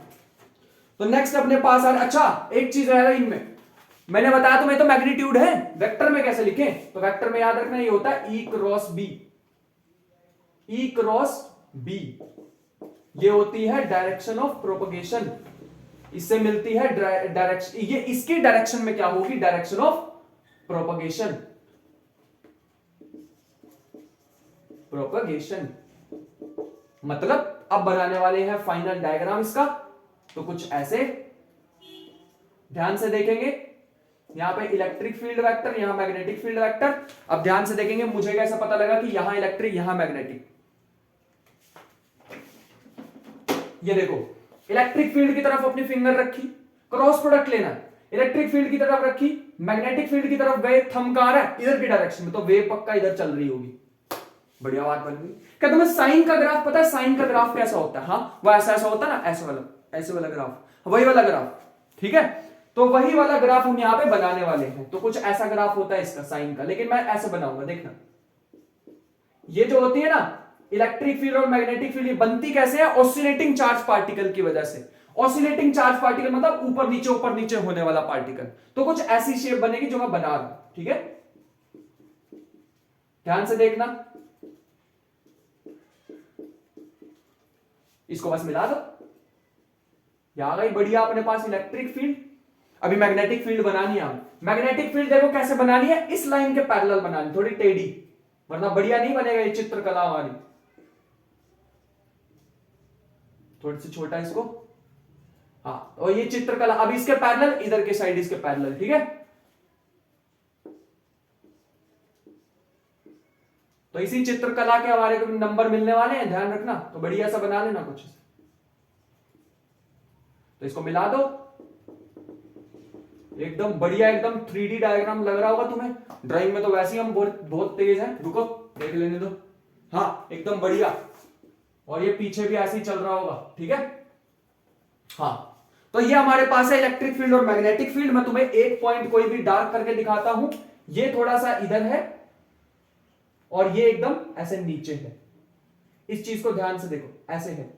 तो नेक्स्ट अपने पास आ रहा, अच्छा एक चीज है इनमें, मैंने बताया तुम्हें तो मैग्नीट्यूड है, वेक्टर में कैसे लिखें? तो वेक्टर में याद रखना ये होता है ई क्रॉस बी, ई क्रॉस बी। ये होती है डायरेक्शन ऑफ प्रोपगेशन, इससे मिलती है डायरेक्शन, ये इसकी डायरेक्शन में क्या होगी? Direction of propagation, propagation. मतलब अब बनाने वाले हैं फाइनल डायग्राम इसका। तो कुछ ऐसे ध्यान से देखेंगे, यहां पे इलेक्ट्रिक फील्ड वेक्टर, यहां मैग्नेटिक फील्ड वेक्टर। अब ध्यान से देखेंगे, मुझे कैसे पता लगा कि यहां इलेक्ट्रिक यहां मैग्नेटिक? ये देखो, इलेक्ट्रिक फील्ड की तरफ अपनी फिंगर रखी, क्रॉस प्रोडक्ट लेना, इलेक्ट्रिक फील्ड की तरफ रखी, मैग्नेटिक फील्ड की तरफ गए, थंब कहां है? इधर की डायरेक्शन में, तो वेव पक्का इधर चल रही होगी। बढ़िया बात बन गई। क्या तुम्हें साइन का ग्राफ पता है? साइन का ग्राफ कैसा होता है? हाँ, वो ऐसा ऐसा होता है ना, ऐसे वाला ग्राफ, वही वाला ग्राफ, ठीक है। तो वही वाला ग्राफ हम यहां पे बनाने वाले हैं। तो कुछ ऐसा ग्राफ होता है इसका साइन का, लेकिन मैं ऐसे बनाऊंगा, देखना। ये जो होती है ना इलेक्ट्रिक फील्ड और मैग्नेटिक फील्ड, ये बनती कैसे है? ऑसिलेटिंग चार्ज पार्टिकल की वजह से। ऑसिलेटिंग चार्ज पार्टिकल मतलब ऊपर नीचे होने वाला पार्टिकल। तो कुछ ऐसी शेप बनेगी जो मैं बना रहा हूं, ठीक है। ध्यान से देखना, इसको बस मिला दो, आ गई बढ़िया अपने पास इलेक्ट्रिक फील्ड। अभी मैग्नेटिक फील्ड बनानी है। मैग्नेटिक फील्ड देखो कैसे बनानी है, इस लाइन के पैरेलल बनानी, थोड़ी टेढ़ी, वरना बढ़िया नहीं बनेगा ये चित्रकला हमारी। थोड़ी सी छोटा इसको, हाँ, और ये चित्रकला अब इसके पैरेलल, इधर के साइड इसके पैरेलल, ठीक है। तो इसी चित्रकला के हमारे को नंबर मिलने वाले हैं, ध्यान रखना। तो बढ़िया सा बना लेना कुछ, तो इसको मिला दो, एकदम बढ़िया, एकदम 3D डायग्राम लग रहा होगा तुम्हें। ड्राइंग में तो वैसे ही हम बहुत तेज हैं, रुको देख लेने दो। हाँ, एकदम बढ़िया। और ये पीछे भी ऐसे ही चल रहा होगा, ठीक है। हाँ, तो ये हमारे पास है इलेक्ट्रिक फील्ड और मैग्नेटिक फील्ड। मैं तुम्हें एक पॉइंट कोई भी डार्क करके दिखाता हूं, ये थोड़ा सा इधर है और ये एकदम ऐसे नीचे है। इस चीज को ध्यान से देखो, ऐसे है।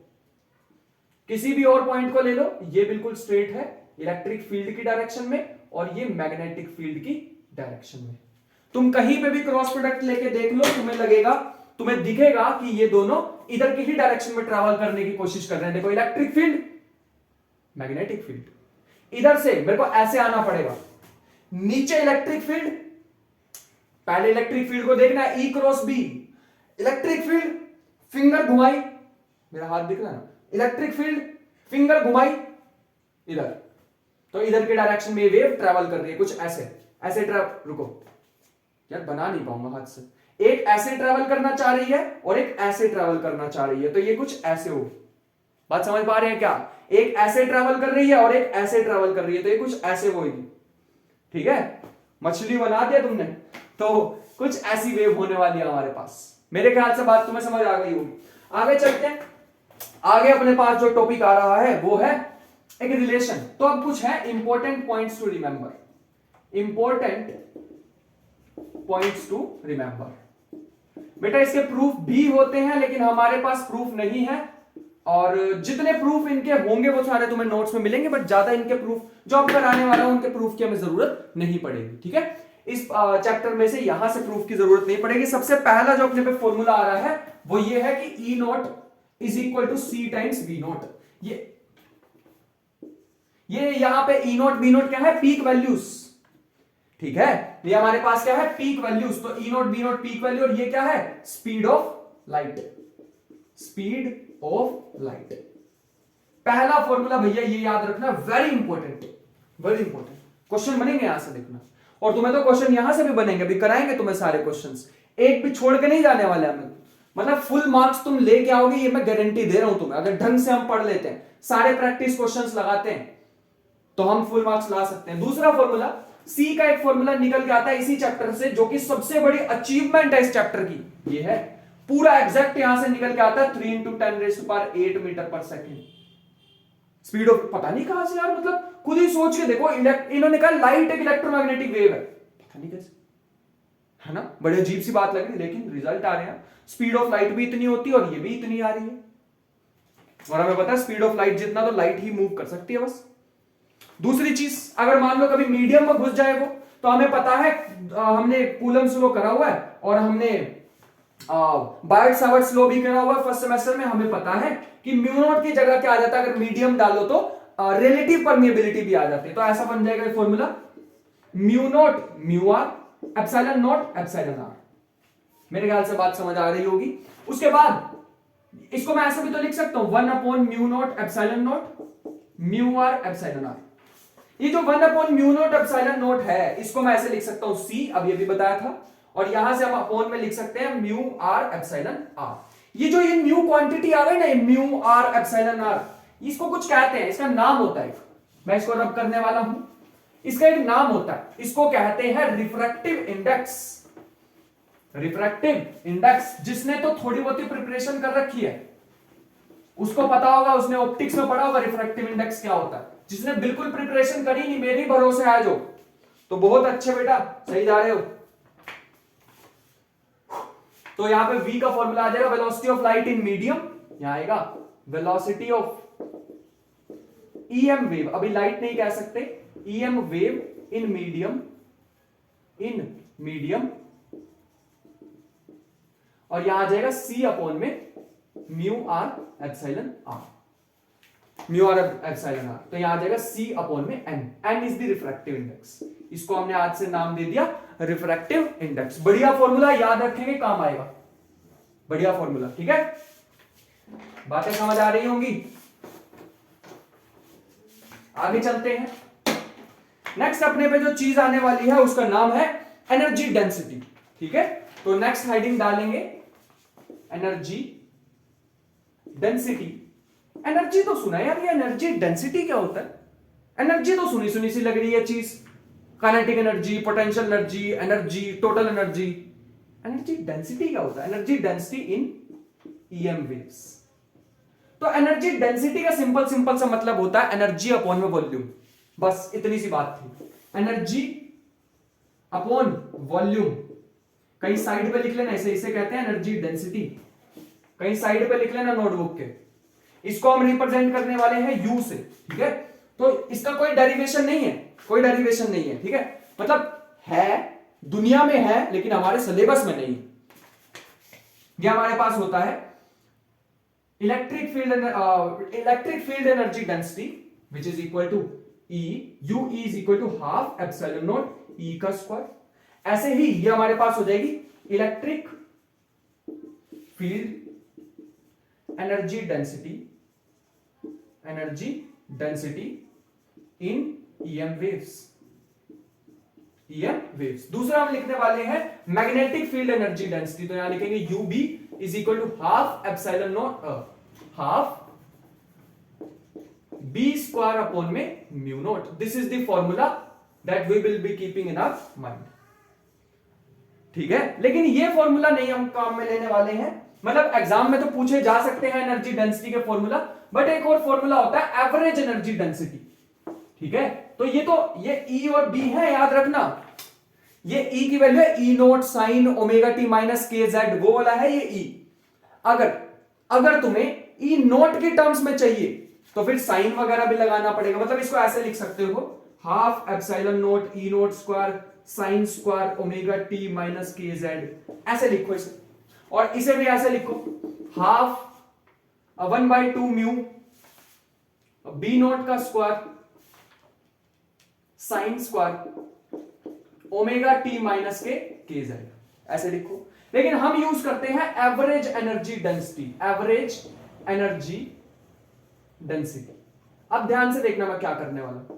किसी भी और पॉइंट को ले लो, ये बिल्कुल स्ट्रेट है इलेक्ट्रिक फील्ड की डायरेक्शन में, और ये मैग्नेटिक फील्ड की डायरेक्शन में। तुम कहीं पे भी क्रॉस प्रोडक्ट लेके देख लो, तुम्हें लगेगा, तुम्हें दिखेगा कि ये दोनों इधर की ही डायरेक्शन में ट्रैवल करने की कोशिश कर रहे हैं। देखो, इलेक्ट्रिक फील्ड, मैग्नेटिक फील्ड। इधर से मेरे को ऐसे आना पड़ेगा, नीचे इलेक्ट्रिक फील्ड, पहले इलेक्ट्रिक फील्ड को देखना है, E cross B. Electric field, finger घुमाई, मेरा हाथ दिख रहा है ना, इलेक्ट्रिक फील्ड, फिंगर घुमाई इधर, तो इधर के डायरेक्शन में ये वेव ट्रैवल कर रही है, कुछ ऐसे ऐसे रुको यार, बना नहीं पाऊंगा हाथ से। एक ऐसे ट्रैवल करना चाह रही है और एक ऐसे ट्रैवल करना चाह रही है, तो ये कुछ ऐसे हो। बात समझ पा रहे हैं क्या? एक ऐसे ट्रैवल कर रही है और एक ऐसे ट्रैवल कर रही है, तो ये कुछ ऐसे होगी, ठीक है। मछली बना दिया तुमने, तो कुछ ऐसी वेव होने वाली है हमारे पास। मेरे ख्याल से बात तुम्हें समझ आ गई होगी। आगे चलते हैं। आगे अपने पास जो टॉपिक आ रहा है वो है एक रिलेशन। तो अब कुछ है important points to remember, important points to remember. बेटा इसके प्रूफ भी होते हैं, लेकिन हमारे पास प्रूफ नहीं है, और जितने प्रूफ इनके होंगे वो सारे तुम्हें नोट्स में मिलेंगे, बट ज्यादा इनके प्रूफ जो अब कराने वाला हूं उनके प्रूफ की हमें जरूरत नहीं पड़ेगी, ठीक है। इस चैप्टर में से यहां से प्रूफ की जरूरत नहीं पड़ेगी। सबसे पहला जो अपने पे फॉर्मूला आ रहा है वो ये है कि E naught is equal to C times B naught. ये यहां पे ई नॉट बी नॉट क्या है, पीक वैल्यूज, ठीक है। ये हमारे पास क्या है, पीक वैल्यूज। तो E naught B naught peak value, और ये क्या है, speed of light, speed of light. पहला फॉर्मूला भैया ये याद रखना, very important, very important. Question बनेंगे यहां से देखना, और तुम्हें तो क्वेश्चन यहां से भी बनेंगे, अभी कराएंगे तुम्हें सारे क्वेश्चंस, एक भी छोड़ के नहीं जाने वाले हमें। मतलब फुल मार्क्स तुम लेके आओगे, ये मैं गारंटी दे रहा हूं तुम्हें। अगर ढंग से हम पढ़ लेते हैं, सारे प्रैक्टिस क्वेश्चंस लगाते हैं, तो हम फुल मार्क्स ला सकते हैं। दूसरा फॉर्मूला, सी का एक फॉर्मूला निकल के आता है इसी चैप्टर से, जो कि सबसे बड़ी अचीवमेंट है इस चैप्टर की, ये है पूरा एग्जैक्ट यहां से निकल के आता है 3 × 10⁸ मीटर पर सेकेंड स्पीड ऑफ। पता नहीं कहां से यार, मतलब खुद ही सोच के देखो, इन्होंने कहा लाइट एक इलेक्ट्रोमैग्नेटिक वेव है, पता नहीं कैसे, है ना, बड़ी अजीब सी बात लगी, लेकिन रिजल्ट आ रहे हैं। स्पीड ऑफ लाइट भी इतनी होती है और ये भी इतनी आ रही है, और हमें पता है स्पीड ऑफ लाइट जितना तो लाइट ही मूव कर सकती है बस। दूसरी चीज, अगर मान लो कभी मीडियम में घुस जाए वो, तो हमें पता है, हमने कूलम्स लॉ करा हुआ है, और हमने बायट-सावर्ट्स लॉ भी करा हुआ है फर्स्ट सेमेस्टर में। हमें पता है कि म्यू नॉट की जगह क्या आ जाता है, अगर मीडियम डालो तो रिलेटिव परमिएबिलिटी भी आ जाती है। तो ऐसा बन जाएगा formula, mu naught mu are, epsilon naught epsilon r. मेरे ख्याल से बात समझ आ रही होगी। उसके बाद इसको मैं ऐसे भी तो लिख सकता हूं, 1/म्यू naught epsilon naught mu are epsilon R. ये जो 1/म्यू नॉट एप्सिलॉन नॉट है, इसको मैं ऐसे लिख सकता हूं सी, अब ये भी बताया था, और यहां से हम अपॉन में लिख सकते हैं म्यू आर एप्सिलॉन आर। ये जो ये म्यू क्वांटिटी आ गई ना, म्यू आर एप्सिलॉन आर, इसको कुछ कहते हैं, इसका नाम होता है, मैं इसको रब करने वाला हूं, इसका एक नाम होता है, इसको कहते हैं रिफ्रैक्टिव इंडेक्स। रिफ्रैक्टिव इंडेक्स, जिसने तो थोड़ी बहुत प्रिपरेशन कर रखी है उसको पता होगा, उसने ऑप्टिक्स में पढ़ा होगा रिफ्रैक्टिव इंडेक्स क्या होता है। जिसने बिल्कुल प्रिपरेशन करी नहीं, मेरे भरोसे आ जो, तो बहुत अच्छे बेटा, सही जा रहे हो। तो यहां पे v का फॉर्मूला आ जाएगा velocity of light in medium, यहां आएगा वेलोसिटी ऑफ ईएम वेव, अभी लाइट नहीं कह सकते, EM wave in medium, in medium, और यहां आ जाएगा c अपॉन में mu are epsilon r, mu are epsilon r. तो यहां आ जाएगा c अपॉन में n, n is the refractive index. इसको हमने आज से नाम दे दिया रिफ्रैक्टिव इंडेक्स। बढ़िया फॉर्मूला, याद रखेंगे, काम आएगा, बढ़िया फॉर्मूला, ठीक है। बातें समझ आ रही होंगी, आगे चलते हैं। नेक्स्ट अपने पे जो चीज आने वाली है उसका नाम है एनर्जी डेंसिटी, ठीक है। तो नेक्स्ट हेडिंग डालेंगे एनर्जी डेंसिटी। एनर्जी तो सुना यार, ये एनर्जी डेंसिटी क्या होता है? एनर्जी तो सुनी सुनी सी लग रही है चीज, kinetic energy, potential energy, energy, total energy. Energy density क्या होता है? Energy density in EM waves. तो एनर्जी डेंसिटी का सिंपल सिंपल सा मतलब होता है एनर्जी अपॉन में वॉल्यूम, बस इतनी सी बात थी। एनर्जी अपॉन वॉल्यूम, कहीं साइड पे लिख लेना, इसे कहते हैं एनर्जी डेंसिटी, कहीं साइड पे लिख लेना नोटबुक के। इसको हम रिप्रेजेंट करने वाले हैं यू से, ठीक है। तो इसका कोई डेरिवेशन नहीं है, कोई डेरिवेशन नहीं है, ठीक है। मतलब है, दुनिया में है, लेकिन हमारे सिलेबस में नहीं। ये हमारे पास होता है electric field energy density which is equal to E, U is equal to half epsilon naught E का स्क्वायर। ऐसे ही ये हमारे पास हो जाएगी electric field energy density in EM waves, EM waves. दूसरा हम लिखने वाले हैं मैग्नेटिक फील्ड एनर्जी डेंसिटी, तो यहां लिखेंगे U B is equal to half epsilon naught half B square upon में mu naught. This is the formula that we will be keeping in our mind, ठीक है। लेकिन ये फॉर्मूला नहीं हम काम में लेने वाले हैं, मतलब एग्जाम में तो पूछे जा सकते हैं एनर्जी डेंसिटी के फॉर्मूला, बट एक और फॉर्मूला होता है एवरेज एनर्जी डेंसिटी, ठीक है। तो ये ई और बी है, याद रखना। ये ई की वैल्यू है E naught sine omega T minus के जेड, वो वाला है ये ई। अगर तुम्हें ई नॉट की टर्म्स में चाहिए तो फिर साइन वगैरह भी लगाना पड़ेगा। मतलब इसको ऐसे लिख सकते हो, half epsilon naught E not square sine square omega T minus के जेड, ऐसे लिखो इसे। और इसे भी ऐसे लिखो, हाफ 1/2 म्यू बी नॉट का square sine square omega T minus के जेड, ऐसे लिखो। लेकिन हम यूज करते हैं average energy density, average energy density. अब ध्यान से देखना मैं क्या करने वाला हूं।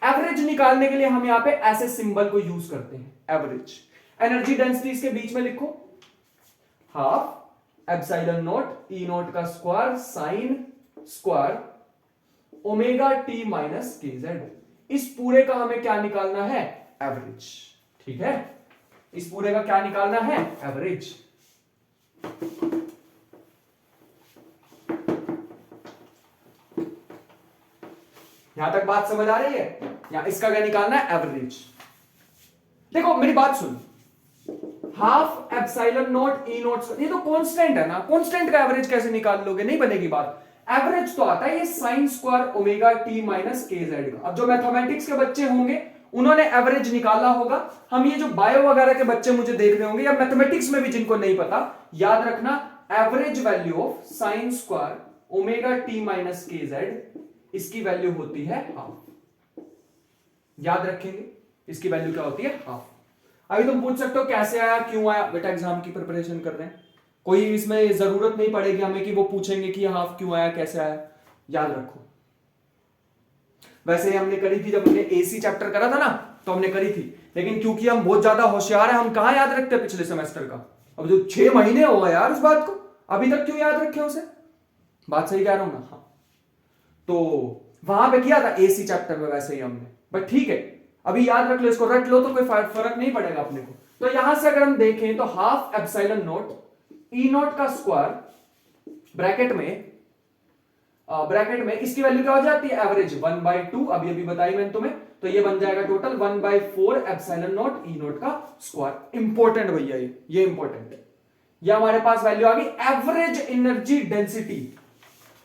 एवरेज निकालने के लिए हम यहां पे ऐसे सिंबल को यूज करते हैं, एवरेज एनर्जी डेंसिटी इसके बीच में लिखो, half epsilon naught E naught का square sine square omega T minus के जेड। इस पूरे का हमें क्या निकालना है, एवरेज। ठीक है, इस पूरे का क्या निकालना है, एवरेज। यहां तक बात समझ आ रही है? यहां इसका क्या निकालना है, एवरेज। देखो मेरी बात सुन, half epsilon naught E naught, ये तो कांस्टेंट है ना, कांस्टेंट का एवरेज कैसे निकाल लोगे, नहीं बनेगी बात। एवरेज तो आता है ये sign square omega T minus के जेड का। अब जो मैथमेटिक्स के बच्चे होंगे उन्होंने एवरेज निकाला होगा। हम ये जो बायो वगैरह के बच्चे मुझे देख रहे होंगे, या मैथमेटिक्स में भी जिनको नहीं पता, याद रखना average value of sine square omega T minus के जेड, इसकी वैल्यू होती है हाफ। याद रखेंगे, इसकी वैल्यू क्या होती है, हाफ। अभी तुम पूछ सकते हो कैसे आया, क्यों आया, बेटा एग्जाम की प्रिपरेशन कर रहे हैं, कोई इसमें जरूरत नहीं पड़ेगी हमें कि वो पूछेंगे कि हाफ क्यों आया, कैसे आया। याद रखो, वैसे हमने करी थी जब हमने एसी चैप्टर करा था ना, तो हमने करी थी, लेकिन क्योंकि हम बहुत ज्यादा होशियार है, हम कहां याद रखते पिछले सेमेस्टर का। अब जो 6 महीने हो गए यार उस बात को, अभी तक क्यों याद रखे उसे, बात सही कह रहा हूं ना। हाँ, तो वहां पे किया था एसी चैप्टर में वैसे ही हमने, बट ठीक है अभी याद रख लो, इसको रट लो तो कोई फर्क नहीं पड़ेगा अपने को। तो यहां से अगर हम देखें तो half epsilon naught E naught का स्क्वायर ब्रैकेट में इसकी वैल्यू क्या हो जाती है, एवरेज 1/2, अभी बताई मैंने तुम्हें, तो ये बन जाएगा total 1/4 epsilon naught E naught का स्क्वायर। इंपॉर्टेंट भैया, ये इंपॉर्टेंट है। ये हमारे पास वैल्यू आ गई एवरेज एनर्जी डेंसिटी।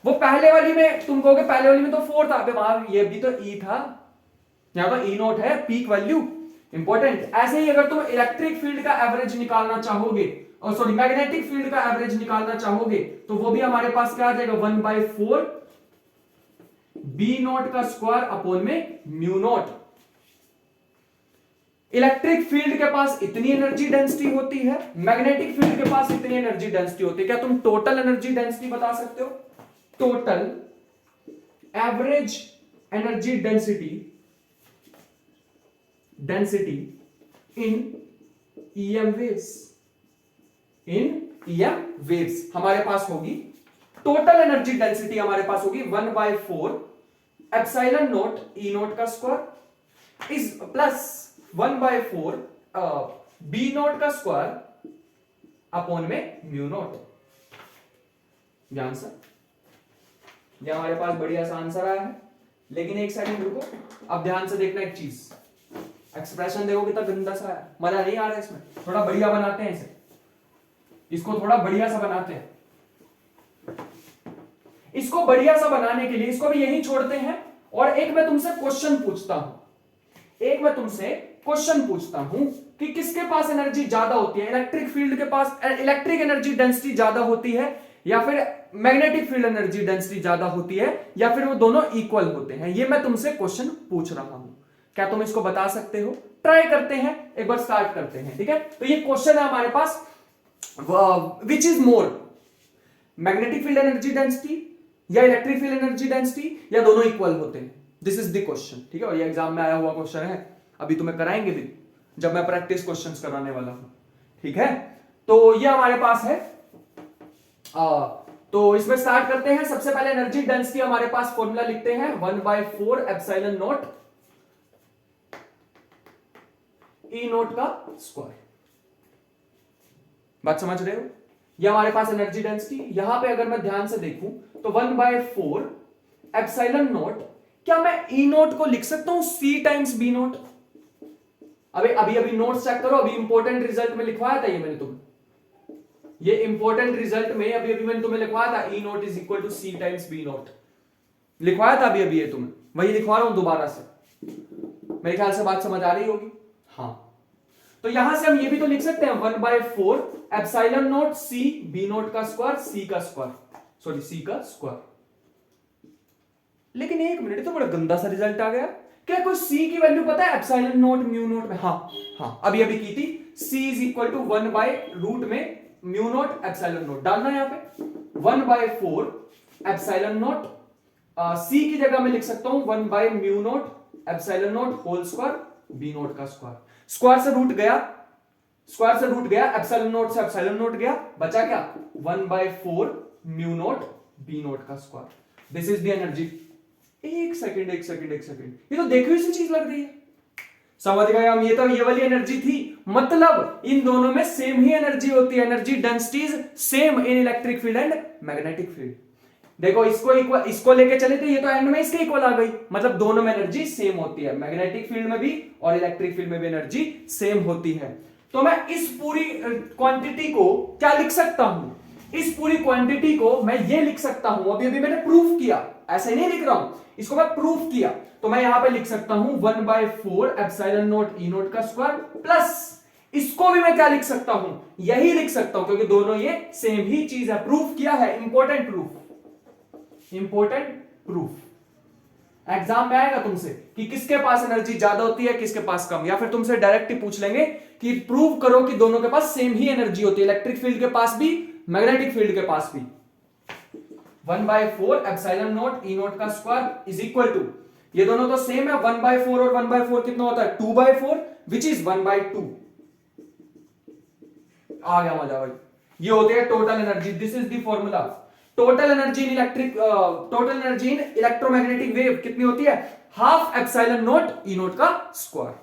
वो पहले वाली में तुम कहोगे पहले वाली में तो 4 था, वहां ये भी तो ई था, यहां पर ई नॉट है, पीक वैल्यू, इंपॉर्टेंट। ऐसे ही अगर तुम इलेक्ट्रिक फील्ड का एवरेज निकालना चाहोगे, और सॉरी मैग्नेटिक फील्ड का एवरेज निकालना चाहोगे, तो वो भी हमारे पास क्या आ जाएगा, 1/4 बी नॉट का स्क्वायर अपॉन में म्यू नॉट। इलेक्ट्रिक फील्ड के पास इतनी एनर्जी डेंसिटी होती है, मैग्नेटिक फील्ड के पास इतनी एनर्जी डेंसिटी होती है। क्या तुम टोटल एनर्जी डेंसिटी बता सकते हो, total average energy density in EM waves हमारे पास होगी, टोटल एनर्जी डेंसिटी हमारे पास होगी 1/4 एप्सिलॉन नॉट ई नॉट का square is plus 1/4 B naught का स्क्वायर अपॉन में म्यू नॉट। ये आंसर, ये हमारे पास बढ़िया सा आंसर आया है। लेकिन एक सेकंड रुको, अब ध्यान से देखना एक चीज, एक्सप्रेशन देखो कितना गंदा सा है, मजा नहीं आ रहा है इसमें, थोड़ा बढ़िया बनाते हैं इसे, इसको थोड़ा बढ़िया सा बनाते हैं। इसको बढ़िया सा बनाने के लिए इसको भी यही छोड़ते हैं, और एक मैं तुमसे क्वेश्चन पूछता हूं कि किसके पास एनर्जी ज्यादा होती है, इलेक्ट्रिक फील्ड के पास इलेक्ट्रिक एनर्जी डेंसिटी ज्यादा होती है, या फिर मैग्नेटिक फील्ड एनर्जी डेंसिटी ज्यादा होती है, या फिर वो दोनों इक्वल होते हैं। ये मैं तुमसे क्वेश्चन पूछ रहा हूं, क्या तुम इसको बता सकते हो? ट्राई करते हैं, एक बार स्टार्ट करते हैं, ठीक है। तो ये क्वेश्चन है हमारे पास, which is more, magnetic field energy density या इलेक्ट्रिक फील्ड एनर्जी डेंसिटी, या दोनों इक्वल होते हैं? दिस इज द क्वेश्चन, ठीक है। और ये एग्जाम में आया हुआ क्वेश्चन है, अभी तुम्हें कराएंगे भी जब मैं प्रैक्टिस क्वेश्चंस कराने वाला हूं, ठीक है। तो ये हमारे पास है, तो इसमें स्टार्ट करते हैं। सबसे पहले एनर्जी डेंसिटी हमारे पास फॉर्मूला लिखते हैं 1/4 एप्सिलॉन नॉट ई नॉट का स्क्वायर। बात समझ रहे हो? ये हमारे पास एनर्जी डेंसिटी, यहां पे अगर मैं ध्यान से देखूं तो 1/4 एप्सिलॉन नॉट, क्या मैं ई नॉट को लिख सकता हूं सी टाइम्स बी नॉट? अभी नोट्स चेक करो, अभी इंपॉर्टेंट रिजल्ट में लिखवाया था ये मैंने तुम्हें, ये इंपॉर्टेंट रिजल्ट में अभी मैंने तुम्हें लिखवाया था, E naught is equal to C times B naught, लिखवाया था अभी ये तुम्हें, वही लिखवा रहा हूं दोबारा से। मेरे ख्याल से बात समझ आ रही होगी। हाँ, तो यहां से हम ये भी तो लिख सकते हैं 1/4 epsilon naught C B naught का स्क्वायर सी का स्क्वायर, सॉरी सी का स्क्वायर। लेकिन एक मिनट, तो बड़ा गंदा सा रिजल्ट आ गया। क्या कोई सी की वैल्यू पता है एप्सिलॉन नॉट म्यू नॉट में? हाँ हाँ, अभी अभी की थी। सी इज इक्वल टू 1/रूट में म्यू नॉट एप्सिलॉन नॉट डालना है यहाँ पे 1/4 एप्सिलॉन नॉट। सी की जगह में लिख सकता हूं 1/म्यू naught epsilon naught whole square B naught का स्क्वायर। स्क्वायर से रूट गया, स्क्वायर से रूट गया, एप्सिलॉन नॉट से एप्सिलॉन नॉट गया, बचा क्या 1/4 म्यू नॉट बी नॉट का square. This is the energy. एक सेकंड, ये तो देखो इसी चीज लग रही है। समझ गए हम? ये तो ये वाली एनर्जी थी, मतलब इन दोनों में सेम ही एनर्जी होती है। Energy densities same in electric field and magnetic field. देखो इसको लेके चले तो ये तो एंड में इसके इक्वल आ गई, मतलब दोनों में एनर्जी सेम होती है। मैग्नेटिक फील्ड में भी और इलेक्ट्रिक फील्ड में भी एनर्जी सेम होती है। तो मैं इस पूरी क्वांटिटी को क्या लिख सकता हूं? इस पूरी क्वांटिटी को मैं ये लिख सकता हूं, अभी अभी मैंने प्रूफ किया, ऐसे नहीं लिख रहा हूं, इसको मैं प्रूफ किया। तो मैं यहां पे लिख सकता हूं 1/4 एप्सिलॉन नॉट ई नॉट का स्क्वायर प्लस इसको भी मैं क्या लिख सकता हूं? यही लिख सकता हूं, क्योंकि दोनों ये सेम ही चीज है। प्रूफ किया है, important proof, important proof. Exam में आएगा तुमसे कि किसके पास एनर्जी ज्यादा होती है, किसके पास कम, या फिर तुमसे डायरेक्ट ही पूछ लेंगे कि प्रूव करो कि दोनों के पास सेम ही एनर्जी होती है, इलेक्ट्रिक फील्ड के पास भी, मैग्नेटिक फील्ड के पास भी। 1/4 एप्सिलॉन नॉट ई नॉट का स्क्वायर इज इक्वल टू, ये दोनों तो सेम है, 1/4 और 1/4 कितना होता है 2/4 विच इज 1/2। आ गया मजा भाई। ये होती है total energy. This is the formula. Total energy in electric, total energy in electromagnetic wave कितनी होती है? Half epsilon naught E naught का स्क्वायर।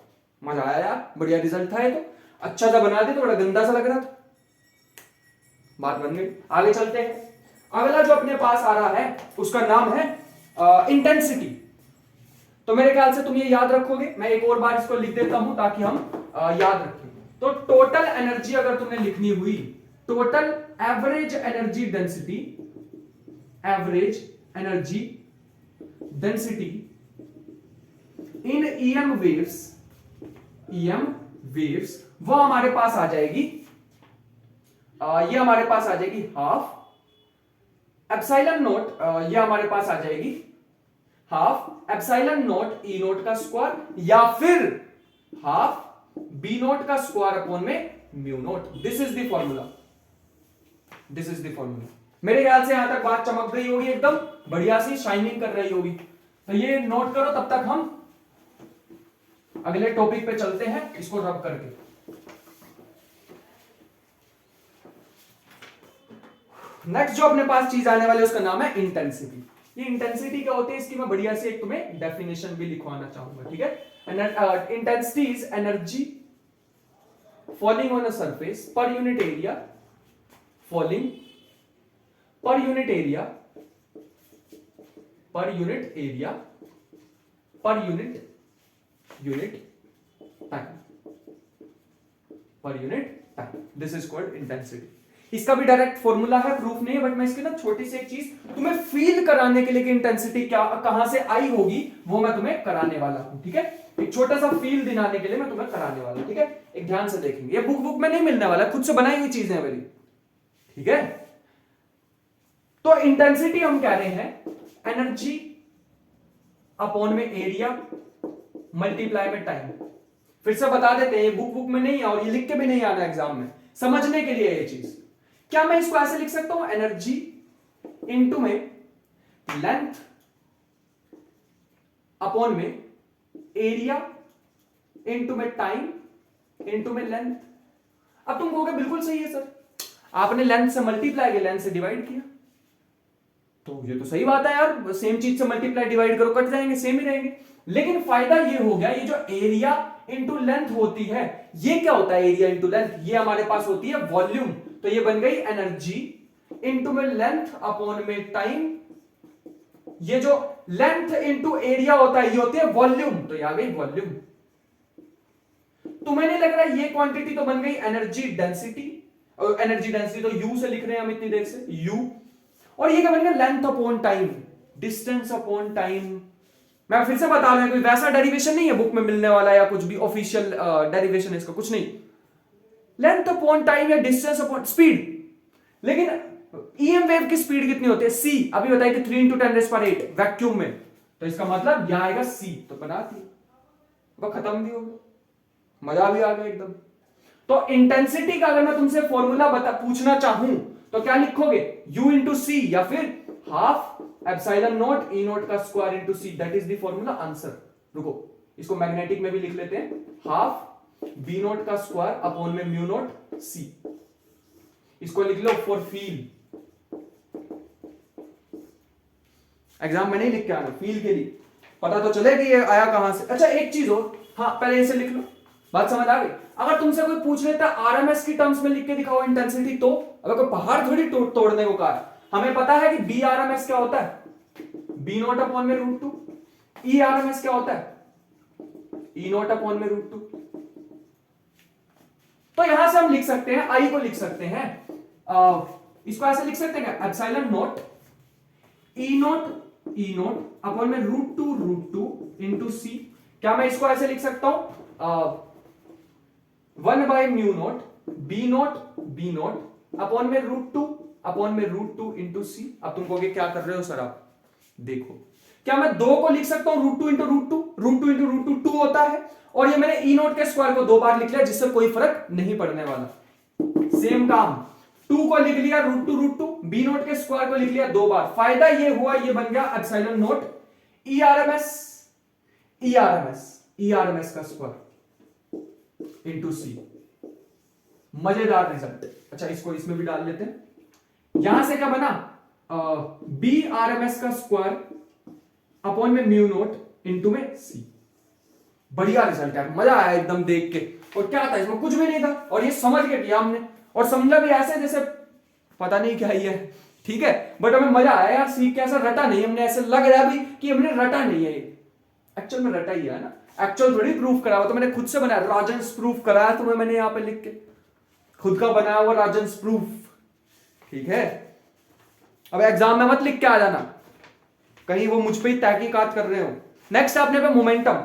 मजा आया यार, बढ़िया रिजल्ट था ये तो। अच्छा सा बना दे तो बड़ा गंदा सा लग रहा था, बात बन गई। आगे चलते हैं। अगला जो अपने पास आ रहा है उसका नाम है इंटेंसिटी। तो मेरे ख्याल से तुम ये याद रखोगे, मैं एक और बार इसको लिख देता हूं ताकि हम याद रखें। तो टोटल एनर्जी अगर तुमने लिखनी हुई, total average energy density, average energy density in EM waves, EM waves, वो हमारे पास आ जाएगी, ये हमारे पास आ जाएगी हाफ एप्सिलॉन नॉट, ये हमारे पास आ जाएगी half epsilon naught E naught का स्क्वायर, या फिर हाफ बी नॉट का स्क्वायर अपॉन में mu naught. This is the formula, this is the formula. मेरे ख्याल से यहां तक बात चमक गई होगी, एकदम बढ़िया सी शाइनिंग कर रही होगी। तो ये नोट करो, तब तक हम अगले टॉपिक पे चलते हैं इसको रब करके। नेक्स्ट जो अपने पास चीज आने वाली है उसका नाम है इंटेंसिटी। ये इंटेंसिटी क्या होती है, इसकी मैं बढ़िया से एक तुम्हें डेफिनेशन भी लिखवाना चाहूंगा, ठीक है। Intensity is energy falling on a surface per unit area, falling per unit area, per unit area, per unit time, per unit time. This is called intensity. इसका भी डायरेक्ट फॉर्मूला है, प्रूफ नहीं है, बट मैं इसकी ना छोटी सी एक चीज तुम्हें फील कराने के लिए कि इंटेंसिटी क्या कहां से आई होगी वो मैं तुम्हें कराने वाला हूं, ठीक है। एक छोटा सा फील दिलाने के लिए मैं तुम्हें कराने वाला हूं, ठीक है। एक ध्यान से देखेंगे, ये बुक में नहीं मिलने वाला, खुद से बनाई हुई चीजें हैं मेरी, ठीक है। तो इंटेंसिटी हम कह रहे हैं एनर्जी अपॉन में एरिया मल्टीप्लाई में टाइम। फिर से बता देते हैं, ये बुक में नहीं है और ये लिख के भी नहीं आना एग्जाम में, समझने के लिए ये चीज। क्या मैं इसको ऐसे लिख सकता हूं, एनर्जी इनटू में लेंथ अपॉन में एरिया इनटू में टाइम इनटू में लेंथ। अब तुम कहोगे बिल्कुल सही है सर, आपने लेंथ से मल्टीप्लाई किया, लेंथ से डिवाइड किया, तो ये तो सही बात है यार, सेम चीज से मल्टीप्लाई डिवाइड करो कट जाएंगे, सेम ही रहेंगे। लेकिन फायदा ये हो गया, ये जो एरिया इंटू लेंथ होती है, ये क्या होता है एरिया इंटू लेंथ, ये हमारे पास होती है वॉल्यूम। तो ये बन गई एनर्जी इंटू में लेंथ अपॉन में टाइम। ये जो लेंथ इंटू एरिया होता है ये होती है वॉल्यूम, तो ये आ गई वॉल्यूम। तुम्हें नहीं लग रहा ये क्वांटिटी तो बन गई एनर्जी डेंसिटी, और एनर्जी डेंसिटी तो यू से लिख रहे हैं हम इतनी देर से, यू, और ये क्या बन गया length upon time, distance upon time. मैं फिर से बता रहा हूं, कोई वैसा डेरिवेशन नहीं है बुक में मिलने वाला या कुछ भी ऑफिशियल डेरिवेशन है इसका, कुछ नहीं, लेंथ अपॉन टाइम या डिस्टेंस अपॉन स्पीड। लेकिन ईएम वेव की स्पीड कितनी होती है? सी। अभी बताइए कि 3 × 10⁸ वैक्यूम में, तो इसका मतलब यहां आएगा सी। तो बना दी, वो खत्म भी हो गया, मजा भी आ गया एकदम। तो इंटेंसिटी का अगर मैं तुमसे फॉर्मूला पूछना चाहूं तो क्या लिखोगे? U इंटू सी, या फिर half epsilon naught E naught का square into C, that is the formula answer. रुको, इसको मैग्नेटिक में भी लिख लेते हैं, हाफ बी नॉट का स्क्वायर अपॉन में म्यू नॉट सी। इसको लिख लो फॉर फील। एग्जाम में नहीं लिख के आना, फील के लिए पता तो चले कि ये आया कहां से। अच्छा एक चीज और, हाँ पहले इसे लिख लो, बात समझ आ गई। अगर तुमसे कोई पूछ लेता आरएमएस की टर्म्स में लिख के दिखाओ इंटेंसिटी, तो अगर कोई पहाड़ थोड़ी तोड़ने को कहा है। हमें पता है कि बी आरएमएस क्या होता है? बी नॉट अपॉन में √2। ई आरएमएस क्या होता है? ई नॉट अपॉन में √2। तो यहां से हम लिख सकते हैं, आई को लिख सकते हैं, इसको ऐसे लिख सकते हैं, epsilon naught E naught upon में √2 इंटू सी। क्या मैं इसको ऐसे लिख सकता हूं? 1/μ0 बी नॉट अपॉन में √2 इंटू सी। अब तुम कहोगे क्या कर रहे हो सर आप? देखो, क्या मैं 2 को लिख सकता हूं √2 इंटू √2 2 होता है, और ये मैंने ई नॉट के स्क्वायर को 2 बार लिख लिया, जिससे कोई फर्क नहीं पड़ने वाला। सेम काम, 2 को लिख लिया √2 बी नॉट के स्क्वायर को लिख लिया 2 बार। फायदा ये हुआ, ये बन गया एप्सिलॉन नॉट ई आरएमएस का स्क्वायर इंटू सी। मजेदार रिजल्ट। अच्छा इसको इसमें भी डाल लेते हैं। यहां से क्या बना? बी आरएमएस का स्क्वायर अपॉन में म्यू नॉट इंटू में सी। बढ़िया रिजल्ट है, मजा आया एकदम देख के। और क्या था इसमें? कुछ भी नहीं था, और ये समझ के किया हमने, और समझा भी ऐसे जैसे पता नहीं क्या ही है, ठीक है, बट हमें मजा आया यार सीख के। ऐसा रटा नहीं हमने, ऐसे लग रहा भी कि हमने रटा नहीं है, एक्चुअल में रटा ही है ना। एक्चुअल थोड़ी प्रूफ करा हुआ, तो मैंने खुद से बनाया, राजंस प्रूफ कराया तुम्हें मैंने यहां पे लिख के, खुद का बनाया हुआ राजंस प्रूफ, ठीक है। अब एग्जाम में मत लिख के आ जाना कहीं वो मुझ पे ही तहकीकात कर रहे हो। नेक्स्ट है अपने पे मोमेंटम।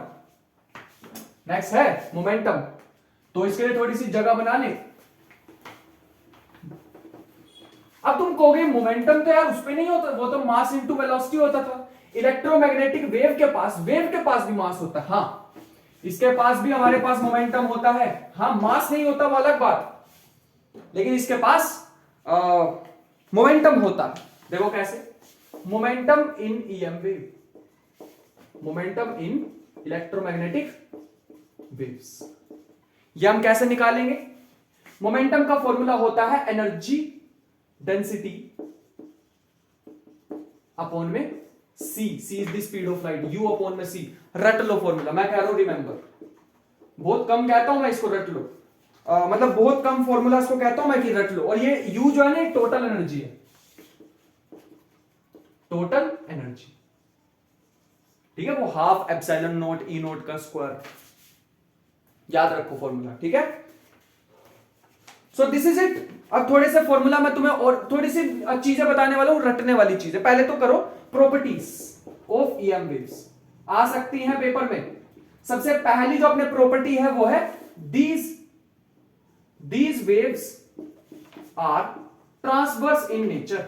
नेक्स्ट है मोमेंटम, तो इसके लिए थोड़ी सी जगह बना ले। अब तुम कहोगे मोमेंटम तो यार उस पे नहीं होता, वो तो मास इनटू वेलोसिटी होता था। इलेक्ट्रोमैग्नेटिक वेव के पास भी मास होता है। हाँ, इसके पास भी हमारे पास मोमेंटम होता है। हाँ, मास नहीं होता वो अलग बात, लेकिन इसके पास मोमेंटम होता है। देखो कैसे? मोमेंटम इन ईएम वेव, मोमेंटम इन इलेक्ट्रोमैग्नेटिक वेव्स। ये हम कैसे निकालेंगे? मोमेंटम का फॉर्मूला होता है एनर्जी डेंसिटी अपॉन में C. C is the speed of light, U upon में सी। रट लो फॉर्मूला, मैं कह रहा हूं रिमेंबर। बहुत कम कहता हूं मैं इसको, रट लो। मतलब बहुत कम फॉर्मूला इसको कहता हूं मैं कि रट लो। और ये यू जो है ना, टोटल एनर्जी है, टोटल एनर्जी, ठीक है। वो half epsilon naught E naught का स्क्वायर, याद रखो फॉर्मूला, ठीक है। So this is it. अब थोड़े से फॉर्मूला मैं तुम्हें और थोड़ी सी चीजें बताने वाला हूं, रटने वाली चीजें। पहले तो करो प्रॉपर्टीज ऑफ ईएम वेव्स, आ सकती हैं पेपर में। सबसे पहली जो अपने प्रॉपर्टी है वो है these waves are transverse in nature।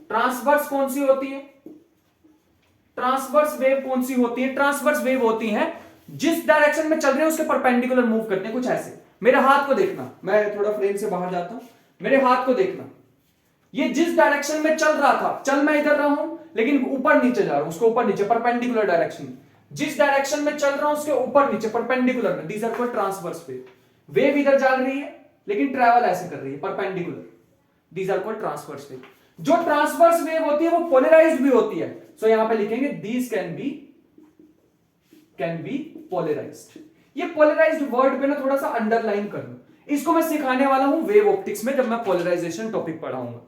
Transverse कौन सी होती है? ट्रांसवर्स वेव कौन सी होती है? ट्रांसवर्स वेव होती हैं जिस डायरेक्शन में चल रहे हैं उसके परपेंडिकुलर मूव करते हैं, कुछ ऐसे। मेरे हाथ को देखना, मैं थोड़ा फ्रेम से बाहर जाता हूं, मेरे हाथ को देखना। ये जिस डायरेक्शन में चल रहा था, चल मैं इधर रहा हूं लेकिन ऊपर नीचे जा रहा हूं, उसके ऊपर नीचे परपेंडिकुलर डायरेक्शन। जिस डायरेक्शन में चल रहा हूं उसके ऊपर नीचे परपेंडिकुलर में, these are called transverse wave. Wave इधर जा रही है लेकिन ट्रैवल ऐसे कर रही है perpendicular, these are called transverse wave. जो ट्रांसवर्स वेव होती है वो पोलराइज्ड भी होती है। सो यहां पे लिखेंगे दीज कैन बी पोलराइज्ड। ये पोलराइज्ड वर्ड पे ना थोड़ा सा अंडरलाइन कर लो, इसको मैं सिखाने वाला हूं वेव ऑप्टिक्स में, जब मैं पोलराइजेशन टॉपिक पढ़ाऊंगा,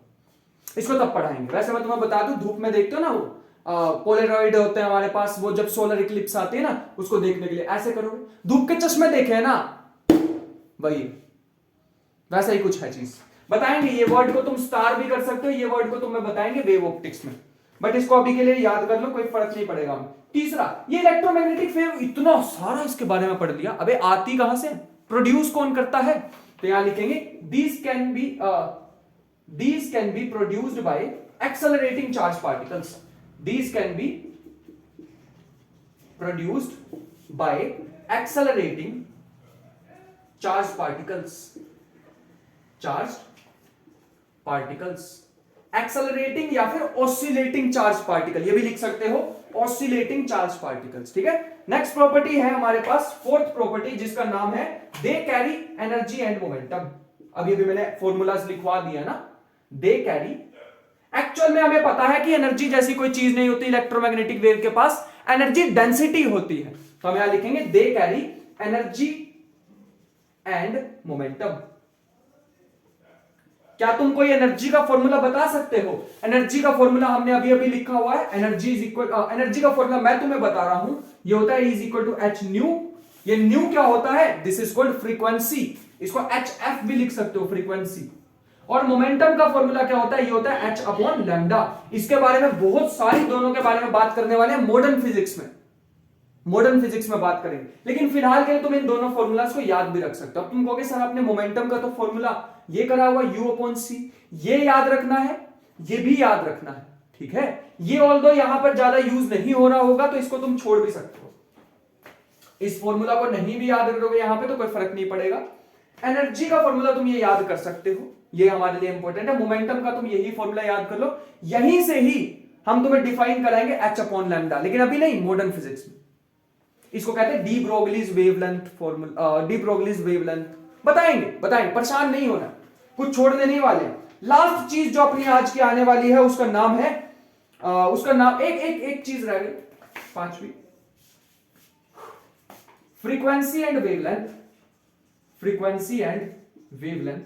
इसको तब पढ़ाएंगे। वैसे मैं तुम्हें बता दूं, धूप में देखते हो ना वो पोलराइड होते हैं हमारे पास, वो जब सोलर इक्लिप्स आती है ना, उसको देखने के लिए ऐसे करोगे। धूप के चश्मे देखे हैं ना, वही वैसा ही कुछ है चीज। बताएंगे ये वर्ड को तुम स्टार भी कर सकते हो, ये वर्ड को तुम्हें बताएंगे वेव ऑप्टिक्स में। बट इसको अभी के लिए याद कर लो, कोई फर्क नहीं पड़ेगा। तीसरा, ये इलेक्ट्रोमैग्नेटिक वेव इतना सारा इसके बारे में पढ़ लिया, अबे आती कहां से, प्रोड्यूस कौन करता है, तो यहां लिखेंगे these can be produced by accelerating charge particles, these can be produced by accelerating charge particles, accelerating या फिर ऑसिलेटिंग चार्ज पार्टिकल, ये भी लिख सकते हो, ऑसिलेटिंग चार्ज पार्टिकल्स, ठीक है। नेक्स्ट प्रॉपर्टी है हमारे पास फोर्थ प्रॉपर्टी, जिसका नाम है they carry energy and momentum. अभी भी मैंने फॉर्मूलाज लिखवा दिया ना, दे कैरी, एक्चुअल में हमें पता है कि एनर्जी जैसी कोई चीज नहीं होती इलेक्ट्रोमैग्नेटिक वेव के पास, एनर्जी डेंसिटी होती है, तो हम यहां लिखेंगे they carry energy and momentum. क्या तुम कोई एनर्जी का फॉर्मूला बता सकते हो? एनर्जी का फॉर्मूला हमने अभी अभी लिखा हुआ है, एनर्जी इज इक्वल, एनर्जी का फॉर्मूला मैं तुम्हें बता रहा हूं, ये होता है is equal to H nu. ये न्यू क्या होता है? दिस इज कॉल्ड फ्रीक्वेंसी, इसको एच एफ भी लिख सकते हो, फ्रीक्वेंसी। और मोमेंटम का फॉर्मूला क्या होता है? ये होता है एच अपॉन लैम्डा। इसके बारे में बहुत सारी, दोनों के बारे में बात करने वाले हैं मॉडर्न फिजिक्स में बात करेंगे, लेकिन फिलहाल के लिए तुम इन दोनों फॉर्मूलाज को याद भी रख सकते हो। अब तुम कहोगे सर आपने मोमेंटम का तो फॉर्मूला ये करा हुआ U अपॉन सी, ये याद रखना है, ये भी याद रखना है, ठीक है। ये ऑल्दो यहां पर ज्यादा यूज नहीं हो रहा होगा तो इसको तुम छोड़ भी सकते हो, इस फॉर्मूला को नहीं भी याद करोगे यहां पे तो कोई फर्क नहीं पड़ेगा। एनर्जी का फॉर्मूला तुम ये याद कर सकते हो, ये हमारे लिए इंपॉर्टेंट है। मोमेंटम का तुम यही फॉर्मूला याद कर लो, यहीं से ही हम तुम्हें डिफाइन कराएंगे एच अपॉन लैम्डा, लेकिन अभी नहीं, मॉडर्न फिजिक्स में। इसको कहते हैं D Broglie's wavelength formula, D Broglie's wavelength बताएंगे, परेशान नहीं होना, कुछ छोड़ने नहीं वाले। लास्ट चीज जो अपनी आज की आने वाली है उसका नाम है, उसका नाम एक चीज रह गई, पांचवी, फ्रीक्वेंसी एंड वेवलेंथ।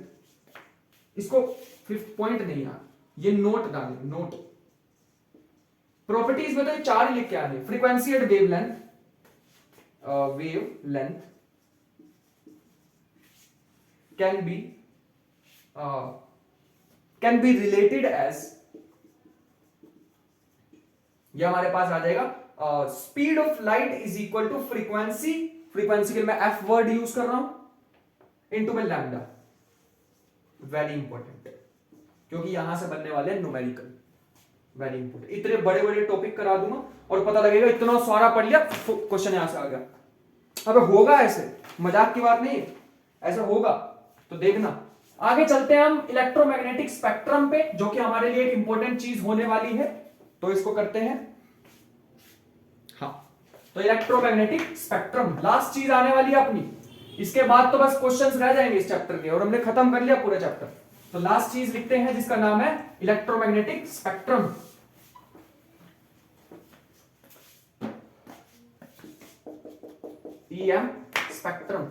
इसको फिफ्थ पॉइंट नहीं यार, ये नोट डालें, नोट। प्रॉपर्टीज में तो ये चार लिख के आ रहे, frequency and wavelength can be related as, ये हमारे पास आ जाएगा speed of light is equal to frequency के लिए मैं एफ वर्ड यूज कर रहा हूं इनटू में लैम्डा। वेरी इंपॉर्टेंट, क्योंकि यहां से बनने वाले हैं न्यूमेरिकल, वेरी इंपॉर्टेंट। इतने बड़े बड़े टॉपिक करा दूंगा और पता लगेगा इतना सारा पढ़ लिया, क्वेश्चन यहां से आ गया। अब होगा ऐसे, मजाक की बात नहीं है, ऐसा होगा तो देखना। आगे चलते हैं हम इलेक्ट्रोमैग्नेटिक स्पेक्ट्रम पे, जो कि हमारे लिए एक इंपॉर्टेंट चीज होने वाली है, तो इसको करते हैं। हाँ, तो इलेक्ट्रोमैग्नेटिक स्पेक्ट्रम लास्ट चीज आने वाली है अपनी, इसके बाद तो बस क्वेश्चंस रह जाएंगे इस चैप्टर के और हमने खत्म कर लिया पूरा चैप्टर। तो लास्ट चीज लिखते हैं जिसका नाम है इलेक्ट्रोमैग्नेटिक स्पेक्ट्रम। EM स्पेक्ट्रम,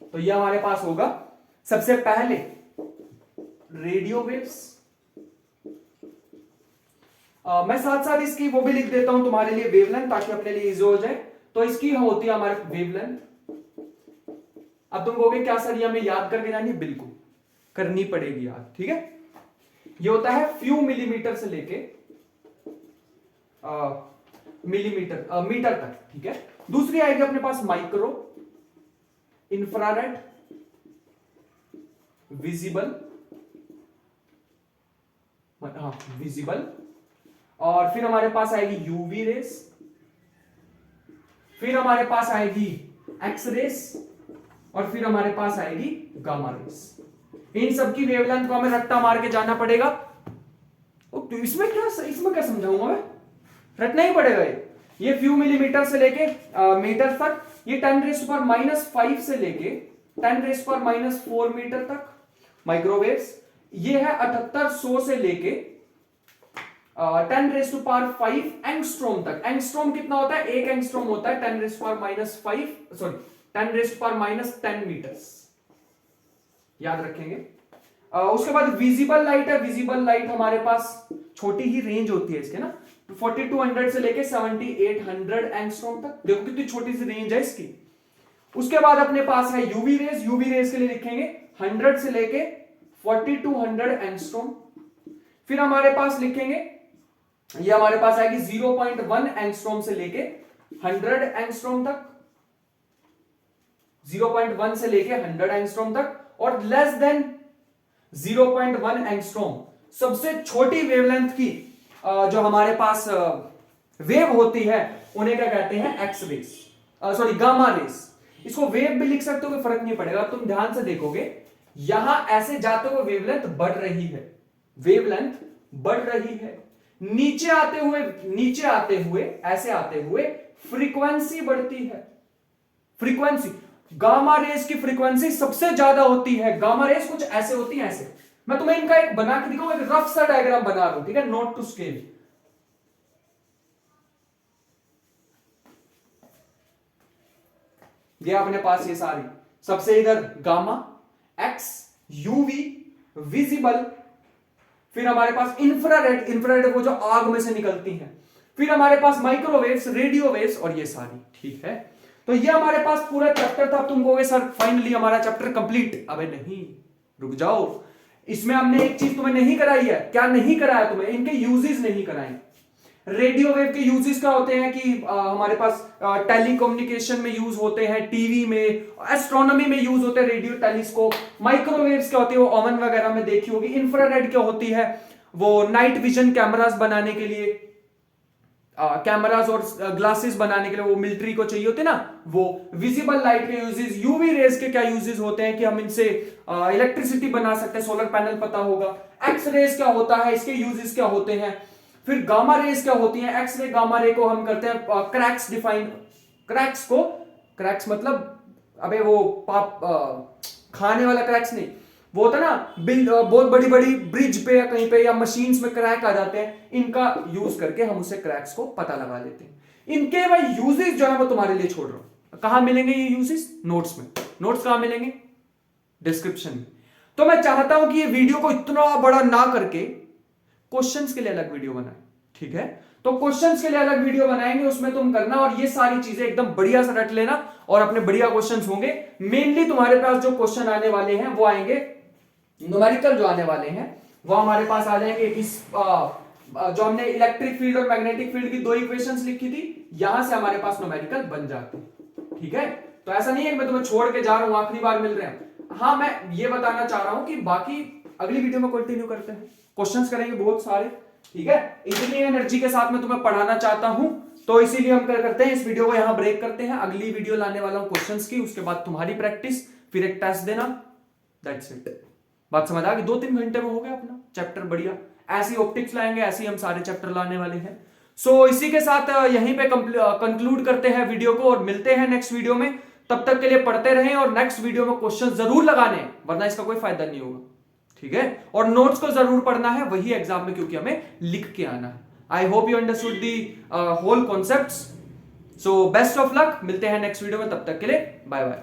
तो ये हमारे पास होगा सबसे पहले रेडियो वेव्स। मैं साथ साथ इसकी वो भी लिख देता हूं तुम्हारे लिए, वेवलेंथ, ताकि अपने लिए इजी हो जाए। तो इसकी होती है हमारे वेवलेंथ। अब तुम कहोगे क्या सर ये हमें याद करके जानी? बिल्कुल करनी पड़ेगी याद, ठीक है। ये होता है फ्यू मिलीमीटर से लेके मीटर तक, ठीक है। दूसरी आएगी अपने पास माइक्रो, इंफ्रारेड, विजिबल, और फिर हमारे पास आएगी यूवी रेस, फिर हमारे पास आएगी एक्स रेस, और फिर हमारे पास आएगी गामा रेस। इन सबकी वेवलेंथ को हमें रट्टा मार के जाना पड़ेगा। तो इसमें क्या समझाऊंगा मैं, रटना ही पड़ेगा। ये फ्यू मिलीमीटर से लेके मीटर तक, ये 10⁻⁻5 से लेके 10⁻⁻4 मीटर तक माइक्रोवेव्स। ये है 7800 से लेके 10⁵ एंगस्ट्रोम तक। एंगस्ट्रोम कितना होता है? 1 एंगस्ट्रोम होता है 10⁻10 मीटर्स, याद रखेंगे। उसके बाद विजिबल लाइट है। विजिबल लाइट हमारे पास छोटी ही रेंज होती है इसके ना, 4200 से लेके 7800 एंगस्ट्रोम तक। देखो कितनी छोटी सी रेंज है इसकी। उसके बाद अपने पास है यूवी रेज। यूवी रेज के लिए लिखेंगे 100 से लेके 4200 एंगस्ट्रॉम। फिर हमारे पास लिखेंगे, ये हमारे पास आएगी 0.1 एंगस्ट्रॉम से लेके 100 एंगस्ट्रॉम तक, 0.1 से लेके 100 एंगस्ट्रॉम तक, और लेस देन 0.1 एंगस्ट्रॉम सबसे छोटी वेवलेंथ की जो हमारे पास वेव होती है उन्हें क्या कहते हैं, X rays, sorry gamma rays. इसको वेव भी लिख सकते हो, कोई फर्क नहीं पड़ेगा। तुम ध्यान से देखोगे यहां ऐसे जाते हुए वेवलेंथ बढ़ रही है, वेवलेंथ बढ़ रही है, नीचे आते हुए ऐसे आते हुए फ्रीक्वेंसी बढ़ती है। फ्रीक्वेंसी, गामा रेस की फ्रीक्वेंसी सबसे ज्यादा होती है। गामा रेस कुछ ऐसे होती है, ऐसे। मैं तुम्हें इनका एक बना के दिखाऊंगा, एक रफ सा डायग्राम बना रहा हूं, ठीक है, नोट टू स्केल। ये अपने पास ये सारी, सबसे इधर गामा, एक्स, यूवी, विजिबल, फिर हमारे पास इंफ्रारेड, इंफ्रारेड वो जो आग में से निकलती हैं, फिर हमारे पास माइक्रोवेव्स, रेडियो वेव्स, और ये सारी, ठीक है। तो ये हमारे पास पूरा चैप्टर था। तुम कहोगे सर फाइनली हमारा चैप्टर कंप्लीट। अबे नहीं, रुक जाओ, इसमें हमने एक चीज तुम्हें नहीं कराई है। क्या नहीं कराया तुम्हें? इनके यूजेस नहीं कराए। रेडियो वेव के यूजेस क्या होते हैं कि हमारे पास टेलीकम्युनिकेशन में यूज होते हैं, टीवी में, एस्ट्रोनॉमी में यूज होते हैं, रेडियो टेलीस्कोप। माइक्रोवेव्स क्या होती है, वो ओवन वगैरह में देखी होगी। इंफ्रारेड क्या होती है, वो नाइट विजन कैमरास बनाने के लिए, कैमरास और ग्लासेस बनाने के लिए वो मिलिट्री को चाहिए होते ना वो। विजिबल लाइट के यूजेस, यूवी रेज के क्या यूजेस होते हैं कि हम इनसे इलेक्ट्रिसिटी बना सकते हैं, सोलर पैनल पता होगा। एक्स रेज क्या होता है, इसके यूजेस क्या होते हैं। फिर गामा रेज क्या होती हैं, एक्स रे गामा रे को हम करते हैं क्रैक्स डिफाइन। क्रैक्स मतलब अबे वो खाने वाला क्रैक्स नहीं, वो होता ना बहुत बड़ी बड़ी ब्रिज पे या कहीं पे या मशीन्स में क्रैक आ जाते हैं, इनका यूज करके हम उसे क्रैक्स को पता लगा लेते हैं। इनके भाई यूजेस जो है वो तुम्हारे लिए छोड़ रहा हूं। कहां मिलेंगे ये यूजेस? नोट्स में। नोट्स कहां मिलेंगे? डिस्क्रिप्शन में। तो मैं चाहता हूं कि ये वीडियो को इतना बड़ा ना करके क्वेश्चंस के लिए अलग वीडियो बनाए, ठीक है। तो क्वेश्चंस के लिए अलग वीडियो बनाएंगे, उसमें तुम करना और ये सारी चीजें एकदम बढ़िया से रट लेना और अपने बढ़िया क्वेश्चंस होंगे। मेनली तुम्हारे पास जो क्वेश्चन आने वाले हैं वो आएंगे, न्यूमेरिकल जो आने वाले हैं वो हमारे पास आ जाएंगे इस जो हमने इलेक्ट्रिक फील्ड और मैग्नेटिक फील्ड की दो इक्वेशंस लिखी थी, यहां से हमारे पास न्यूमेरिकल बन जाते हैं, ठीक है। तो ऐसा नहीं है कि मैं तुम्हें छोड़ के जा रहा हूं, आखिरी बार मिल रहे हैं। हाँ, मैं ये बताना चाह रहा हूं कि बाकी अगली वीडियो में कंटिन्यू करते हैं, क्वेश्चंस करेंगे बहुत सारे, ठीक है। इतनी एनर्जी के साथ मैं तुम्हें पढ़ाना चाहता हूं, तो इसीलिए हम क्या करते हैं, इस वीडियो को यहां ब्रेक करते हैं। अगली वीडियो लाने वाला हूं क्वेश्चंस की, उसके बाद तुम्हारी प्रैक्टिस, फिर एक टेस्ट देना, दैट्स इट। बात समझ आ गई? 2-3 घंटे में हो गया अपना चैप्टर बढ़िया। ऐसी ऑप्टिक्स लाएंगे, ऐसे ही हम सारे चैप्टर लाने वाले हैं। सो इसी के साथ यहीं पे कंक्लूड करते हैं वीडियो को और मिलते हैं नेक्स्ट वीडियो में। तब तक के लिए पढ़ते रहें और नेक्स्ट वीडियो में क्वेश्चन जरूर लगाने, वरना इसका कोई फायदा नहीं होगा, ठीक है। और नोट्स को जरूर पढ़ना है वही एग्जाम में, क्योंकि हमें लिख के आना है। I hope you understood the whole concepts. So best of luck, मिलते हैं नेक्स्ट वीडियो में, तब तक के लिए बाय बाय।